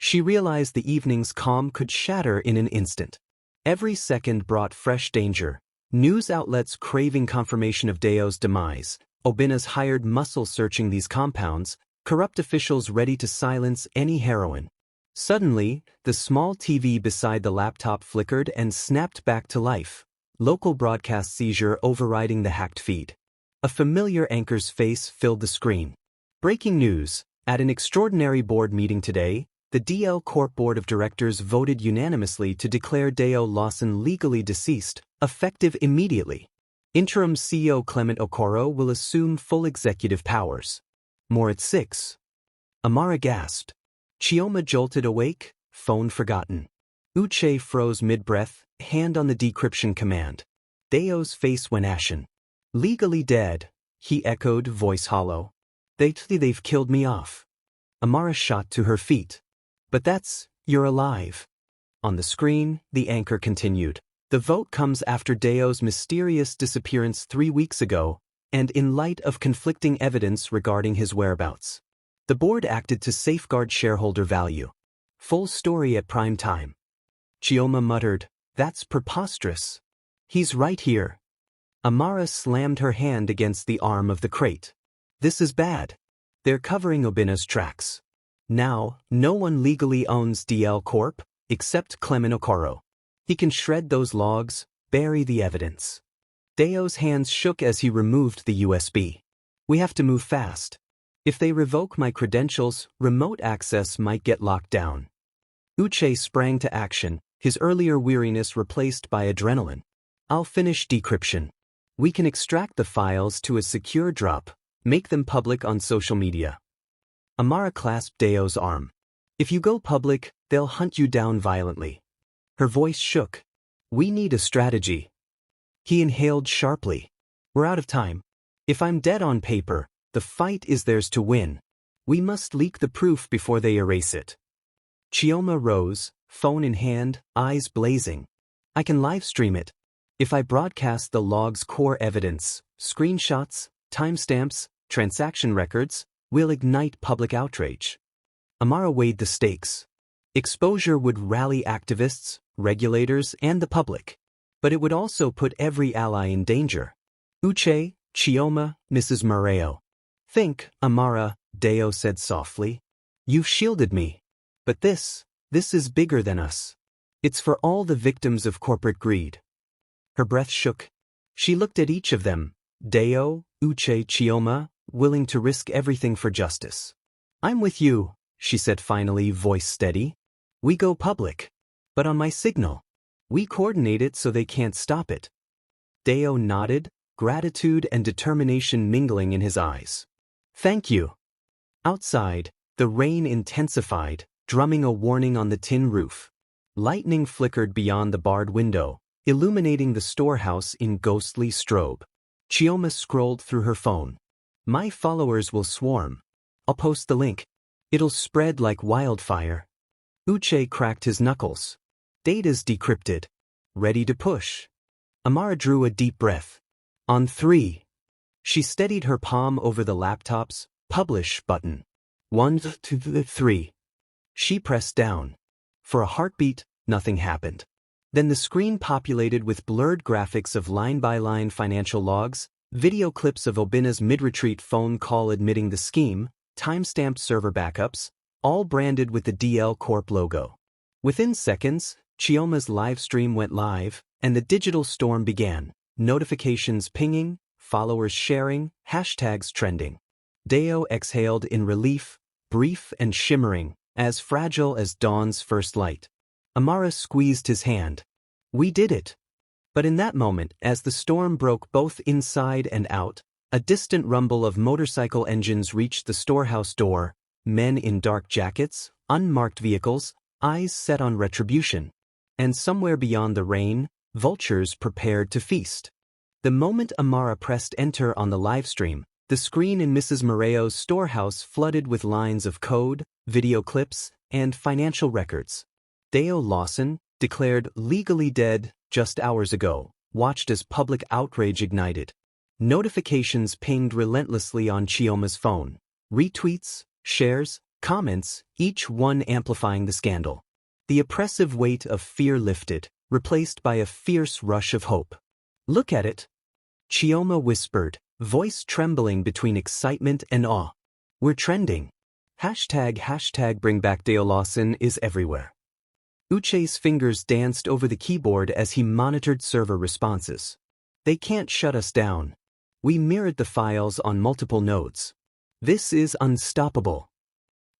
She realized the evening's calm could shatter in an instant. Every second brought fresh danger. News outlets craving confirmation of Deo's demise, Obinna's hired muscle searching these compounds, corrupt officials ready to silence any heroine. Suddenly, the small TV beside the laptop flickered and snapped back to life, local broadcast seizure overriding the hacked feed. A familiar anchor's face filled the screen. Breaking news. At an extraordinary board meeting today, the DL Corp Board of Directors voted unanimously to declare Deo Lawson legally deceased, effective immediately. Interim CEO Clement Okoro will assume full executive powers. More at 6. Amara gasped. Chioma jolted awake, phone forgotten. Uche froze mid-breath, hand on the decryption command. Deo's face went ashen. Legally dead, he echoed, voice hollow. They've killed me off. Amara shot to her feet. But you're alive. On the screen, the anchor continued. The vote comes after Dayo's mysterious disappearance 3 weeks ago, and in light of conflicting evidence regarding his whereabouts. The board acted to safeguard shareholder value. Full story at prime time. Chioma muttered, "That's preposterous. He's right here." Amara slammed her hand against the arm of the crate. "This is bad. They're covering Obina's tracks. Now, no one legally owns DL Corp, except Clement Okoro. He can shred those logs, bury the evidence." Dayo's hands shook as he removed the USB. "We have to move fast. If they revoke my credentials, remote access might get locked down." Uche sprang to action, his earlier weariness replaced by adrenaline. "I'll finish decryption. We can extract the files to a secure drop, make them public on social media." Amara clasped Dayo's arm. "If you go public, they'll hunt you down violently." Her voice shook. "We need a strategy." He inhaled sharply. "We're out of time. If I'm dead on paper, the fight is theirs to win. We must leak the proof before they erase it." Chioma rose, phone in hand, eyes blazing. "I can live stream it. If I broadcast the log's core evidence, screenshots, timestamps, transaction records, we'll ignite public outrage." Amara weighed the stakes. Exposure would rally activists, regulators, and the public. But it would also put every ally in danger. "Uche, Chioma, Mrs. Mareo. Think, Amara," Dayo said softly. "You've shielded me. But this is bigger than us. It's for all the victims of corporate greed." Her breath shook. She looked at each of them, Dayo, Uche, Chioma, willing to risk everything for justice. "I'm with you," she said finally, voice steady. "We go public. But on my signal. We coordinate it so they can't stop it." Dayo nodded, gratitude and determination mingling in his eyes. "Thank you." Outside, the rain intensified, drumming a warning on the tin roof. Lightning flickered beyond the barred window, illuminating the storehouse in ghostly strobe. Chioma scrolled through her phone. "My followers will swarm. I'll post the link. It'll spread like wildfire." Uche cracked his knuckles. "Data's decrypted. Ready to push." Amara drew a deep breath. "On 3. She steadied her palm over the laptop's publish button. 1, 2, 3. She pressed down. For a heartbeat, nothing happened. Then the screen populated with blurred graphics of line-by-line financial logs, video clips of Obina's mid-retreat phone call admitting the scheme, timestamped server backups, all branded with the DL Corp logo. Within seconds, Chioma's live stream went live, and the digital storm began, notifications pinging, followers sharing, hashtags trending. Dayo exhaled in relief, brief and shimmering, as fragile as dawn's first light. Amara squeezed his hand. "We did it." But in that moment, as the storm broke both inside and out, a distant rumble of motorcycle engines reached the storehouse door, men in dark jackets, unmarked vehicles, eyes set on retribution. And somewhere beyond the rain, vultures prepared to feast. The moment Amara pressed enter on the livestream, the screen in Mrs. Mareo's storehouse flooded with lines of code, video clips, and financial records. Dayo Lawson, declared legally dead just hours ago, watched as public outrage ignited. Notifications pinged relentlessly on Chioma's phone. Retweets, shares, comments, each one amplifying the scandal. The oppressive weight of fear lifted, replaced by a fierce rush of hope. "Look at it," Chioma whispered, voice trembling between excitement and awe. "We're trending. Hashtag bring back Dayo Lawson is everywhere." Uche's fingers danced over the keyboard as he monitored server responses. "They can't shut us down. We mirrored the files on multiple nodes. This is unstoppable."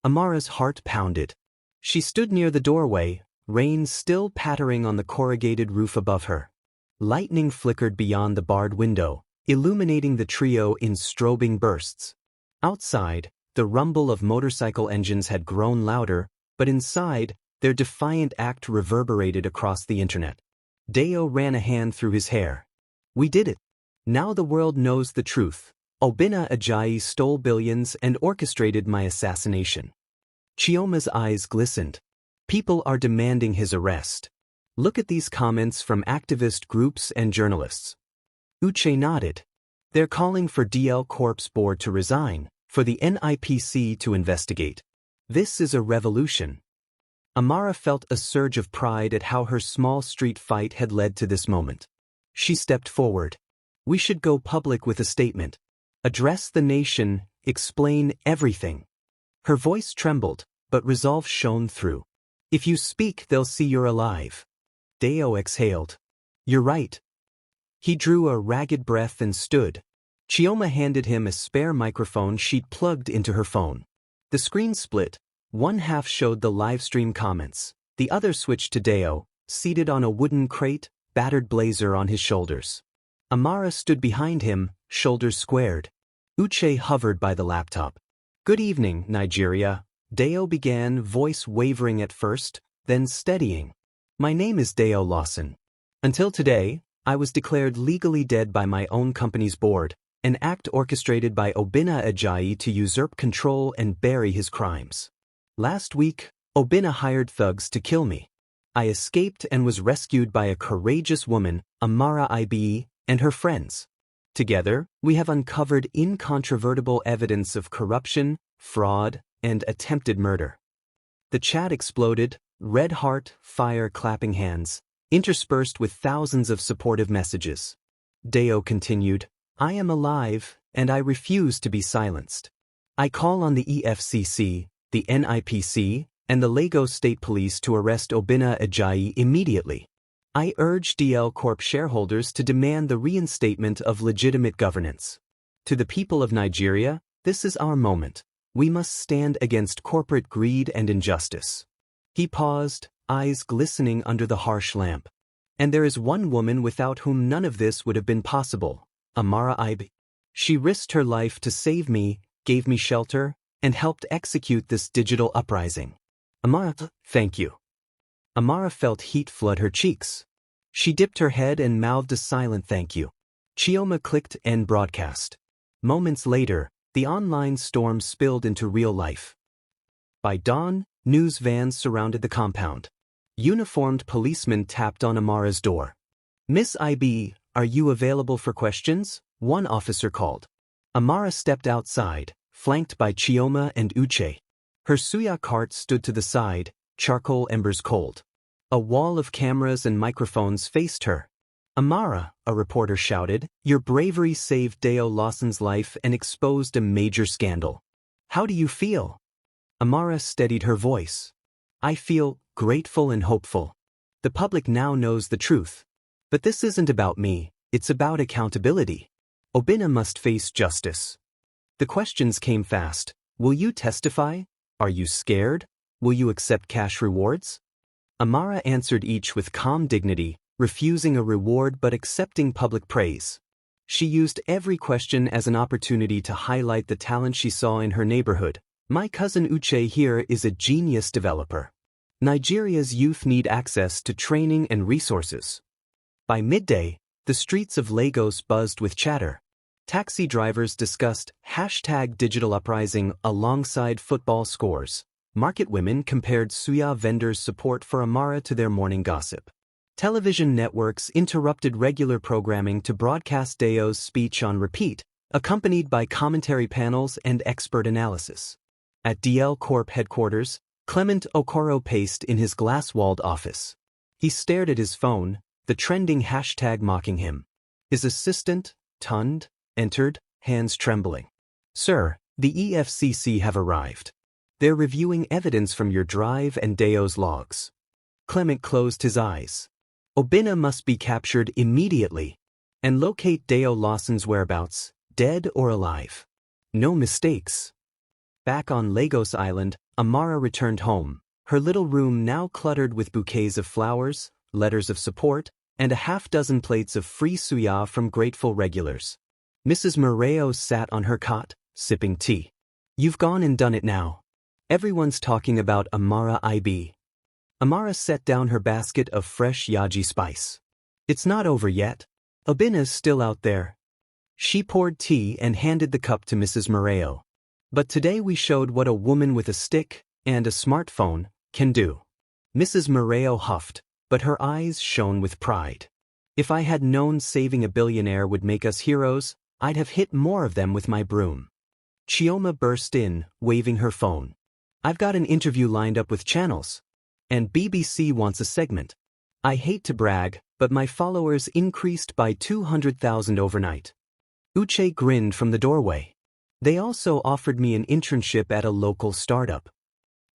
Amara's heart pounded. She stood near the doorway, rain still pattering on the corrugated roof above her. Lightning flickered beyond the barred window, illuminating the trio in strobing bursts. Outside, the rumble of motorcycle engines had grown louder, but inside, their defiant act reverberated across the internet. Dayo ran a hand through his hair. "We did it. Now the world knows the truth. Obina Ajayi stole billions and orchestrated my assassination." Chioma's eyes glistened. "People are demanding his arrest. Look at these comments from activist groups and journalists. Uche nodded. They're calling for DL Corp's board to resign, for the NIPC to investigate. This is a revolution. Amara felt a surge of pride at how her small street fight had led to this moment. She stepped forward. We should go public with a statement. Address the nation, explain everything. Her voice trembled, but resolve shone through. If you speak, they'll see you're alive. Deo exhaled. You're right. He drew a ragged breath and stood. Chioma handed him a spare microphone she'd plugged into her phone. The screen split. One half showed the livestream comments. The other switched to Deo, seated on a wooden crate, battered blazer on his shoulders. Amara stood behind him, shoulders squared. Uche hovered by the laptop. Good evening, Nigeria. Deo began, voice wavering at first, then steadying. My name is Deo Lawson. Until today, I was declared legally dead by my own company's board, an act orchestrated by Obinna Ajayi to usurp control and bury his crimes. Last week, Obinna hired thugs to kill me. I escaped and was rescued by a courageous woman, Amara Ibe, and her friends. Together, we have uncovered incontrovertible evidence of corruption, fraud, and attempted murder. The chat exploded, red heart, fire, clapping hands, interspersed with thousands of supportive messages. Deo continued, I am alive, and I refuse to be silenced. I call on the EFCC, the NIPC, and the Lagos State Police to arrest Obinna Ajayi immediately. I urge DL Corp shareholders to demand the reinstatement of legitimate governance. To the people of Nigeria, this is our moment. We must stand against corporate greed and injustice. He paused, eyes glistening under the harsh lamp. And there is one woman without whom none of this would have been possible, Amara Ibe. She risked her life to save me, gave me shelter, and helped execute this digital uprising. Amara, thank you. Amara felt heat flood her cheeks. She dipped her head and mouthed a silent thank you. Chioma clicked end broadcast. Moments later, the online storm spilled into real life. By dawn, news vans surrounded the compound. Uniformed policemen tapped on Amara's door. Miss Ibe, are you available for questions? One officer called. Amara stepped outside, flanked by Chioma and Uche. Her suya cart stood to the side, charcoal embers cold. A wall of cameras and microphones faced her. Amara, a reporter shouted, your bravery saved Deo Lawson's life and exposed a major scandal. How do you feel? Amara steadied her voice. I feel grateful and hopeful. The public now knows the truth. But this isn't about me, it's about accountability. Obinna must face justice. The questions came fast. Will you testify? Are you scared? Will you accept cash rewards? Amara answered each with calm dignity, refusing a reward but accepting public praise. She used every question as an opportunity to highlight the talent she saw in her neighborhood. My cousin Uche here is a genius developer. Nigeria's youth need access to training and resources. By midday, the streets of Lagos buzzed with chatter. Taxi drivers discussed #digital uprising alongside football scores. Market women compared suya vendors' support for Amara to their morning gossip. Television networks interrupted regular programming to broadcast Deo's speech on repeat, accompanied by commentary panels and expert analysis. At DL Corp headquarters, Clement Okoro paced in his glass-walled office. He stared at his phone, the trending hashtag mocking him. His assistant, Tund, entered, hands trembling. Sir, the EFCC have arrived. They're reviewing evidence from your drive and Deo's logs. Clement closed his eyes. Obinna must be captured immediately and locate Deo Lawson's whereabouts, dead or alive. No mistakes. Back on Lagos Island, Amara returned home, her little room now cluttered with bouquets of flowers, letters of support, and a half-dozen plates of free suya from grateful regulars. Mrs. Moreo sat on her cot, sipping tea. You've gone and done it now. Everyone's talking about Amara Ibe. Amara set down her basket of fresh yaji spice. It's not over yet. Obinna's still out there. She poured tea and handed the cup to Mrs. Moreo. But today we showed what a woman with a stick and a smartphone can do. Mrs. Moreo huffed. but her eyes shone with pride. If I had known saving a billionaire would make us heroes, I'd have hit more of them with my broom. Chioma burst in, waving her phone. I've got an interview lined up with channels. And BBC wants a segment. I hate to brag, but my followers increased by 200,000 overnight. Uche grinned from the doorway. They also offered me an internship at a local startup.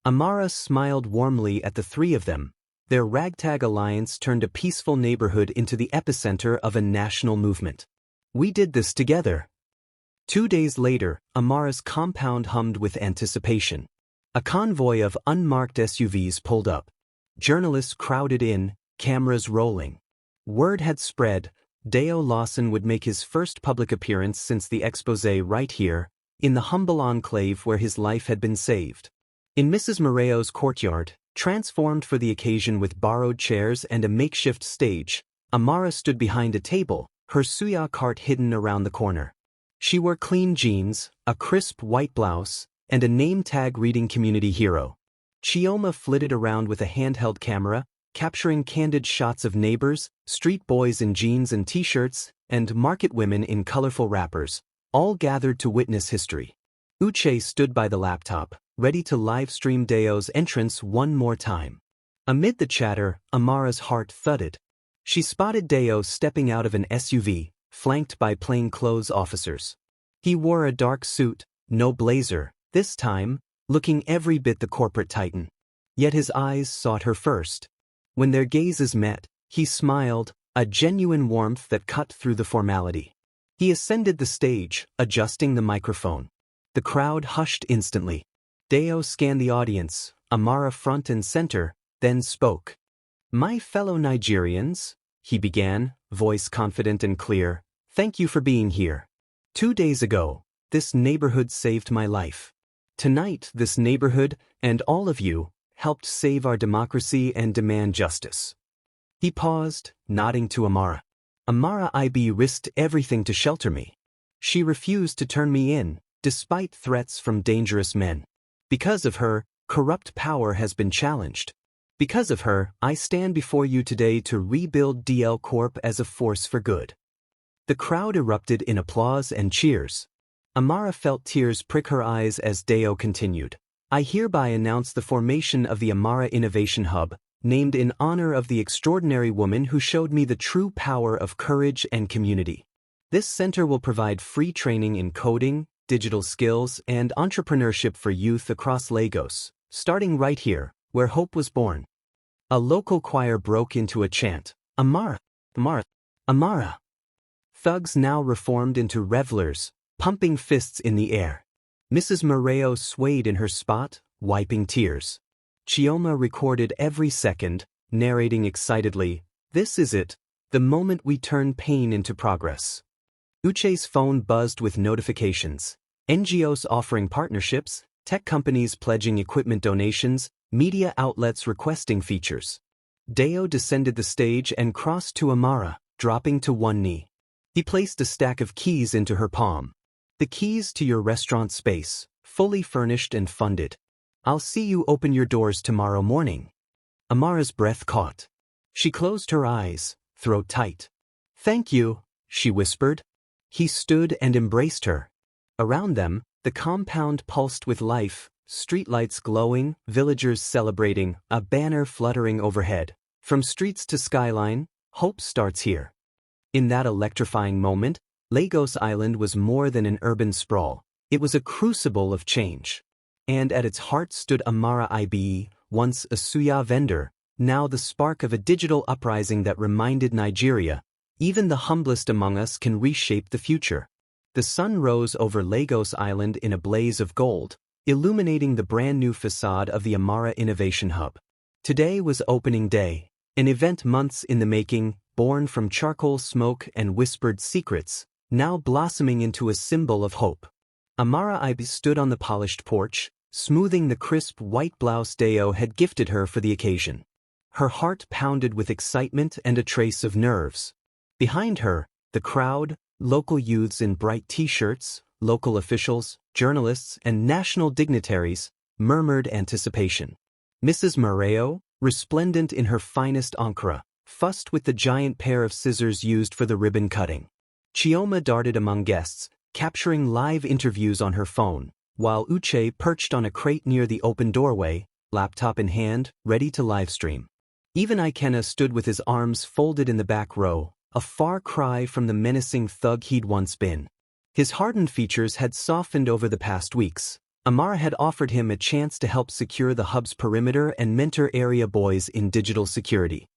Amara smiled warmly at the three of them. Their ragtag alliance turned a peaceful neighborhood into the epicenter of a national movement. We did this together. 2 days later, Amara's compound hummed with anticipation. A convoy of unmarked SUVs pulled up. Journalists crowded in, cameras rolling. Word had spread, Deo Lawson would make his first public appearance since the exposé right here, in the humble enclave where his life had been saved. In Mrs. Moreo's courtyard, transformed for the occasion with borrowed chairs and a makeshift stage, Amara stood behind a table, her suya cart hidden around the corner. She wore clean jeans, a crisp white blouse, and a name tag reading community hero. Chioma flitted around with a handheld camera, capturing candid shots of neighbors, street boys in jeans and t-shirts, and market women in colorful wrappers, all gathered to witness history. Uche stood by the laptop, ready to live-stream Deo's entrance one more time. Amid the chatter, Amara's heart thudded. She spotted Deo stepping out of an SUV, flanked by plainclothes officers. He wore a dark suit, no blazer, this time, looking every bit the corporate titan. Yet his eyes sought her first. When their gazes met, he smiled, a genuine warmth that cut through the formality. He ascended the stage, adjusting the microphone. The crowd hushed instantly. Deo scanned the audience, Amara front and center, then spoke. "My fellow Nigerians," he began, voice confident and clear, "thank you for being here. 2 days ago, this neighborhood saved my life. Tonight, this neighborhood, and all of you, helped save our democracy and demand justice." He paused, nodding to Amara. "Amara Ibe risked everything to shelter me. She refused to turn me in, despite threats from dangerous men. Because of her, corrupt power has been challenged. Because of her, I stand before you today to rebuild DL Corp as a force for good." The crowd erupted in applause and cheers. Amara felt tears prick her eyes as Deo continued. "I hereby announce the formation of the Amara Innovation Hub, named in honor of the extraordinary woman who showed me the true power of courage and community. This center will provide free training in coding, digital skills, and entrepreneurship for youth across Lagos, starting right here, where hope was born." A local choir broke into a chant, "Amara, Amara, Amara." Thugs now reformed into revelers, pumping fists in the air. Mrs. Moreo swayed in her spot, wiping tears. Chioma recorded every second, narrating excitedly, "This is it, the moment we turn pain into progress." Uche's phone buzzed with notifications. NGOs offering partnerships, tech companies pledging equipment donations, media outlets requesting features. Deo descended the stage and crossed to Amara, dropping to one knee. He placed a stack of keys into her palm. "The keys to your restaurant space, fully furnished and funded. I'll see you open your doors tomorrow morning." Amara's breath caught. She closed her eyes, throat tight. "Thank you," she whispered. He stood and embraced her. Around them, the compound pulsed with life, streetlights glowing, villagers celebrating, a banner fluttering overhead. "From streets to skyline, hope starts here." In that electrifying moment, Lagos Island was more than an urban sprawl. It was a crucible of change. And at its heart stood Amara Ibe, once a suya vendor, now the spark of a digital uprising that reminded Nigeria, even the humblest among us can reshape the future. The sun rose over Lagos Island in a blaze of gold, illuminating the brand-new facade of the Amara Innovation Hub. Today was opening day, an event months in the making, born from charcoal smoke and whispered secrets, now blossoming into a symbol of hope. Amara Ibe stood on the polished porch, smoothing the crisp white blouse Deo had gifted her for the occasion. Her heart pounded with excitement and a trace of nerves. Behind her, the crowd, local youths in bright t-shirts, local officials, journalists, and national dignitaries, murmured anticipation. Mrs. Moreo, resplendent in her finest ankara, fussed with the giant pair of scissors used for the ribbon cutting. Chioma darted among guests, capturing live interviews on her phone, while Uche perched on a crate near the open doorway, laptop in hand, ready to livestream. Even Ikenna stood with his arms folded in the back row, a far cry from the menacing thug he'd once been. His hardened features had softened over the past weeks. Amara had offered him a chance to help secure the hub's perimeter and mentor area boys in digital security.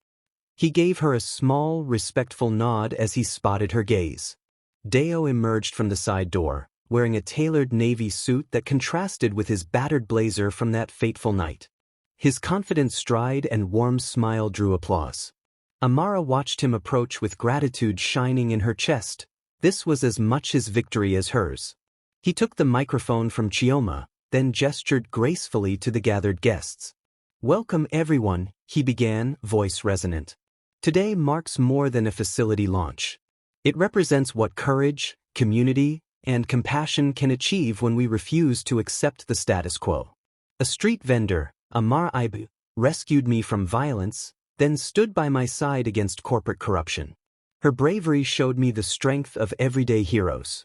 He gave her a small, respectful nod as he spotted her gaze. Deo emerged from the side door, wearing a tailored navy suit that contrasted with his battered blazer from that fateful night. His confident stride and warm smile drew applause. Amara watched him approach with gratitude shining in her chest. This was as much his victory as hers. He took the microphone from Chioma, then gestured gracefully to the gathered guests. "Welcome everyone," he began, voice resonant. "Today marks more than a facility launch. It represents what courage, community, and compassion can achieve when we refuse to accept the status quo. A street vendor, Amara Ibe, rescued me from violence, then stood by my side against corporate corruption. Her bravery showed me the strength of everyday heroes.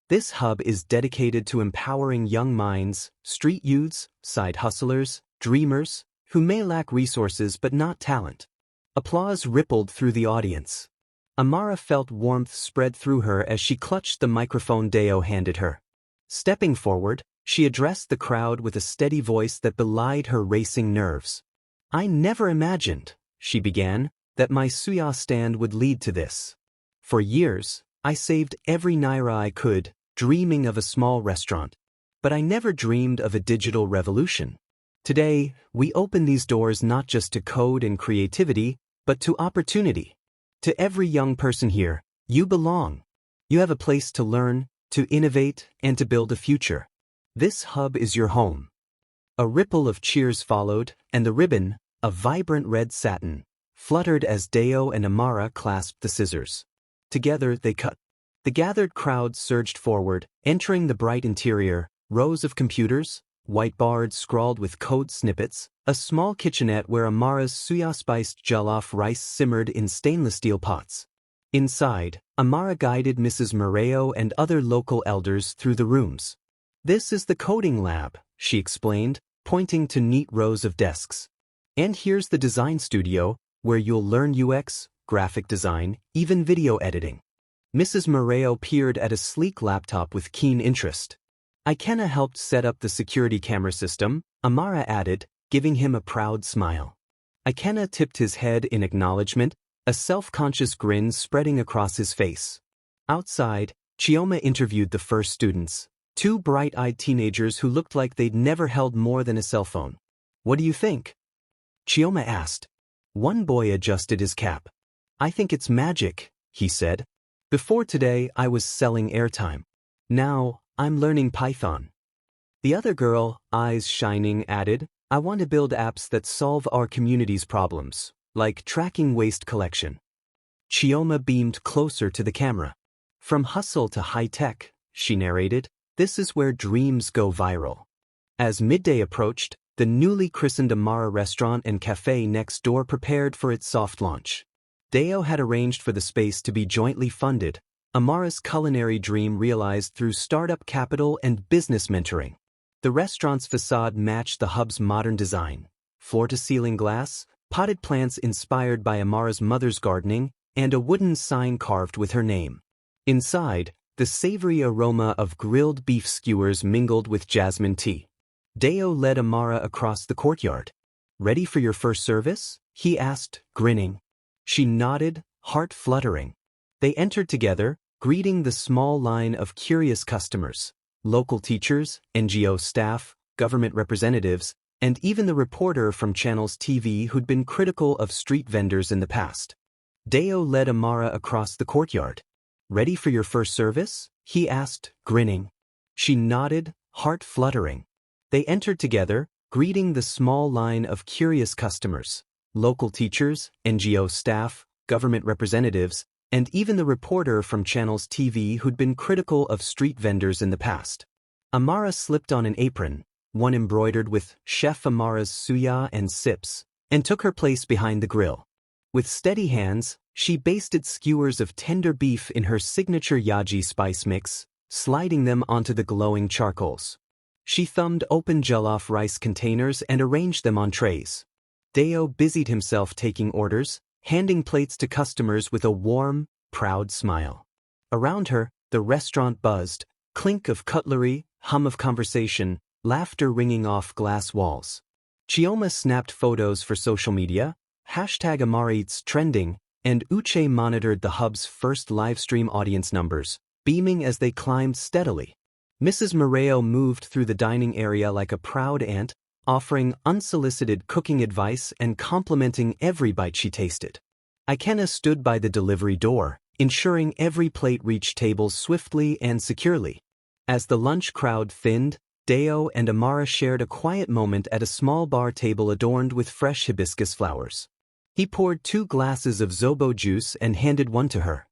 This hub is dedicated to empowering young minds, street youths, side hustlers, dreamers, who may lack resources but not talent." Applause rippled through the audience. Amara felt warmth spread through her as she clutched the microphone Deo handed her. Stepping forward, she addressed the crowd with a steady voice that belied her racing nerves. "I never imagined," she began, "that my suya stand would lead to this. For years, I saved every naira I could, dreaming of a small restaurant. But I never dreamed of a digital revolution. Today, we open these doors not just to code and creativity, but to opportunity. To every young person here, you belong. You have a place to learn, to innovate, and to build a future. This hub is your home." A ripple of cheers followed, and the ribbon, a vibrant red satin, fluttered as Deo and Amara clasped the scissors. Together they cut. The gathered crowd surged forward, entering the bright interior, rows of computers, whiteboards scrawled with code snippets, a small kitchenette where Amara's suya-spiced jollof rice simmered in stainless steel pots. Inside, Amara guided Mrs. Moreo and other local elders through the rooms. "This is the coding lab," she explained, pointing to neat rows of desks. "And here's the design studio, where you'll learn UX, graphic design, even video editing." Mrs. Moreo peered at a sleek laptop with keen interest. "Ikenna helped set up the security camera system," Amara added, giving him a proud smile. Ikenna tipped his head in acknowledgement, a self-conscious grin spreading across his face. Outside, Chioma interviewed the first students, two bright-eyed teenagers who looked like they'd never held more than a cell phone. "What do you think?" Chioma asked. One boy adjusted his cap. "I think it's magic," he said. "Before today, I was selling airtime. Now, I'm learning Python." The other girl, eyes shining, added, "I want to build apps that solve our community's problems, like tracking waste collection." Chioma beamed closer to the camera. "From hustle to high-tech," she narrated, "this is where dreams go viral." As midday approached, the newly christened Amara restaurant and cafe next door prepared for its soft launch. Deo had arranged for the space to be jointly funded, Amara's culinary dream realized through startup capital and business mentoring. The restaurant's facade matched the hub's modern design, floor-to-ceiling glass, potted plants inspired by Amara's mother's gardening, and a wooden sign carved with her name. Inside, the savory aroma of grilled beef skewers mingled with jasmine tea. Deo led Amara across the courtyard. "Ready for your first service?" he asked, grinning. She nodded, heart fluttering. They entered together, greeting the small line of curious customers, local teachers, NGO staff, government representatives, and even the reporter from Channels TV who'd been critical of street vendors in the past. Deo led Amara across the courtyard. "Ready for your first service?" he asked, grinning. She nodded, heart fluttering. They entered together, greeting the small line of curious customers, local teachers, NGO staff, government representatives, and even the reporter from Channels TV who'd been critical of street vendors in the past. Amara slipped on an apron, one embroidered with Chef Amara's suya and sips, and took her place behind the grill. With steady hands, she basted skewers of tender beef in her signature yaji spice mix, sliding them onto the glowing charcoals. She thumbed open jollof rice containers and arranged them on trays. Deo busied himself taking orders, handing plates to customers with a warm, proud smile. Around her, the restaurant buzzed, clink of cutlery, hum of conversation, laughter ringing off glass walls. Chioma snapped photos for social media, #Amara Eats trending, and Uche monitored the hub's first livestream audience numbers, beaming as they climbed steadily. Mrs. Moreo moved through the dining area like a proud aunt, offering unsolicited cooking advice and complimenting every bite she tasted. Ikenna stood by the delivery door, ensuring every plate reached tables swiftly and securely. As the lunch crowd thinned, Deo and Amara shared a quiet moment at a small bar table adorned with fresh hibiscus flowers. He poured 2 glasses of zobo juice and handed one to her.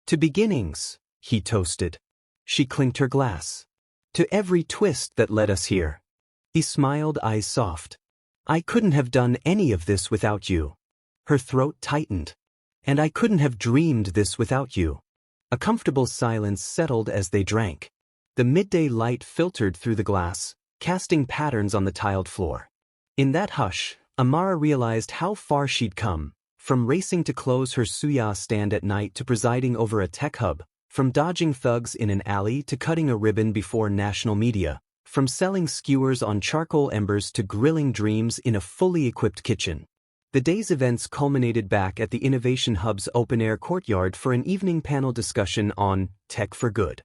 "To beginnings," he toasted. She clinked her glass. "To every twist that led us here." He smiled, eyes soft. "I couldn't have done any of this without you." Her throat tightened. "And I couldn't have dreamed this without you." A comfortable silence settled as they drank. The midday light filtered through the glass, casting patterns on the tiled floor. In that hush, Amara realized how far she'd come, from racing to close her suya stand at night to presiding over a tech hub, from dodging thugs in an alley to cutting a ribbon before national media, from selling skewers on charcoal embers to grilling dreams in a fully equipped kitchen. The day's events culminated back at the Innovation Hub's open-air courtyard for an evening panel discussion on Tech for Good.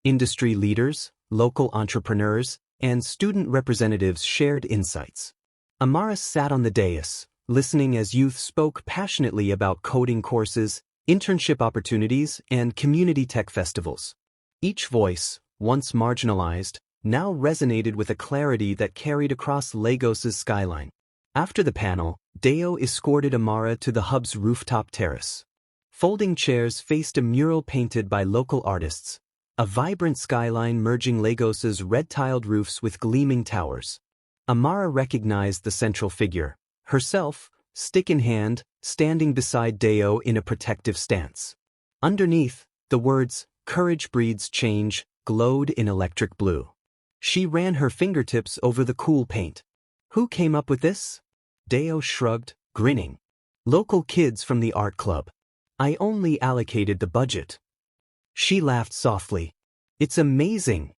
Industry leaders, local entrepreneurs, and student representatives shared insights. Amara sat on the dais, listening as youth spoke passionately about coding courses, internship opportunities, and community tech festivals. Each voice, once marginalized, now resonated with a clarity that carried across Lagos's skyline. After the panel, Deo escorted Amara to the hub's rooftop terrace. Folding chairs faced a mural painted by local artists, a vibrant skyline merging Lagos's red-tiled roofs with gleaming towers. Amara recognized the central figure, herself, stick in hand, standing beside Deo in a protective stance. Underneath, the words, "Courage breeds change," glowed in electric blue. She ran her fingertips over the cool paint. "Who came up with this?" Deo shrugged, grinning. "Local kids from the art club. I only allocated the budget." She laughed softly. "It's amazing."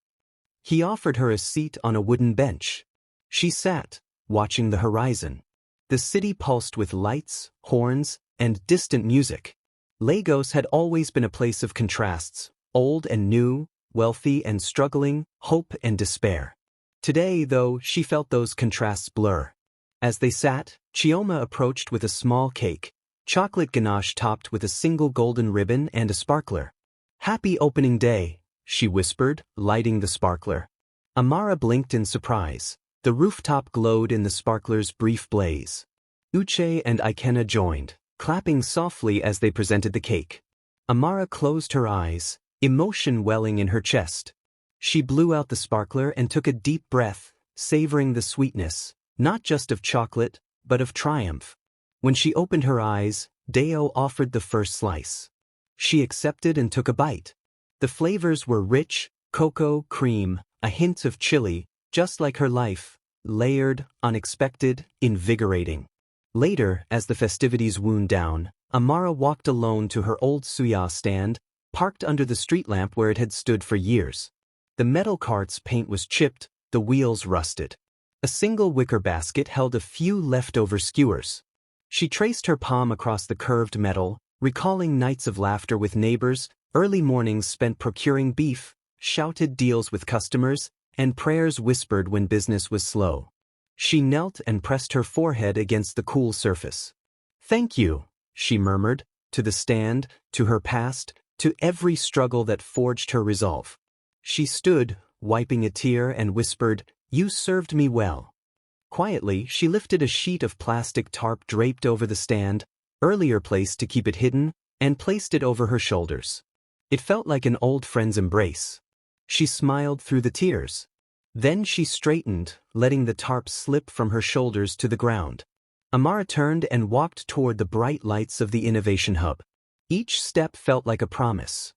He offered her a seat on a wooden bench. She sat, watching the horizon. The city pulsed with lights, horns, and distant music. Lagos had always been a place of contrasts, old and new, wealthy and struggling, hope and despair. Today, though, she felt those contrasts blur. As they sat, Chioma approached with a small cake, chocolate ganache topped with a single golden ribbon and a sparkler. "Happy opening day," she whispered, lighting the sparkler. Amara blinked in surprise. The rooftop glowed in the sparkler's brief blaze. Uche and Ikenna joined, clapping softly as they presented the cake. Amara closed her eyes, emotion welling in her chest. She blew out the sparkler and took a deep breath, savoring the sweetness, not just of chocolate, but of triumph. When she opened her eyes, Deo offered the first slice. She accepted and took a bite. The flavors were rich, cocoa, cream, a hint of chili, just like her life, layered, unexpected, invigorating. Later, as the festivities wound down, Amara walked alone to her old suya stand, parked under the street lamp where it had stood for years. The metal cart's paint was chipped, the wheels rusted. A single wicker basket held a few leftover skewers. She traced her palm across the curved metal, recalling nights of laughter with neighbors, early mornings spent procuring beef, shouted deals with customers, and prayers whispered when business was slow. She knelt and pressed her forehead against the cool surface. "Thank you," she murmured, to the stand, to her past, to every struggle that forged her resolve. She stood, wiping a tear, and whispered, "You served me well." Quietly, she lifted a sheet of plastic tarp draped over the stand, earlier placed to keep it hidden, and placed it over her shoulders. It felt like an old friend's embrace. She smiled through the tears. Then she straightened, letting the tarp slip from her shoulders to the ground. Amara turned and walked toward the bright lights of the innovation hub. Each step felt like a promise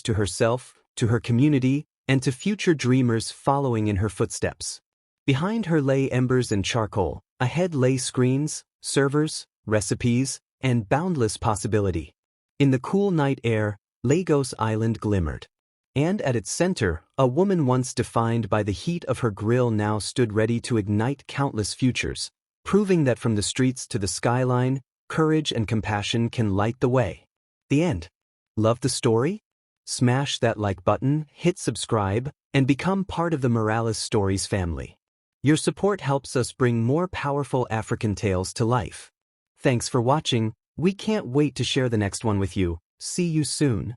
to herself, to her community, and to future dreamers following in her footsteps. Behind her lay embers and charcoal, ahead lay screens, servers, recipes, and boundless possibility. In the cool night air, Lagos Island glimmered. And at its center, a woman once defined by the heat of her grill now stood ready to ignite countless futures, proving that from the streets to the skyline, courage and compassion can light the way. The end. Love the story? Smash that like button, hit subscribe, and become part of the Morales Stories family. Your support helps us bring more powerful African tales to life. Thanks for watching. We can't wait to share the next one with you. See you soon.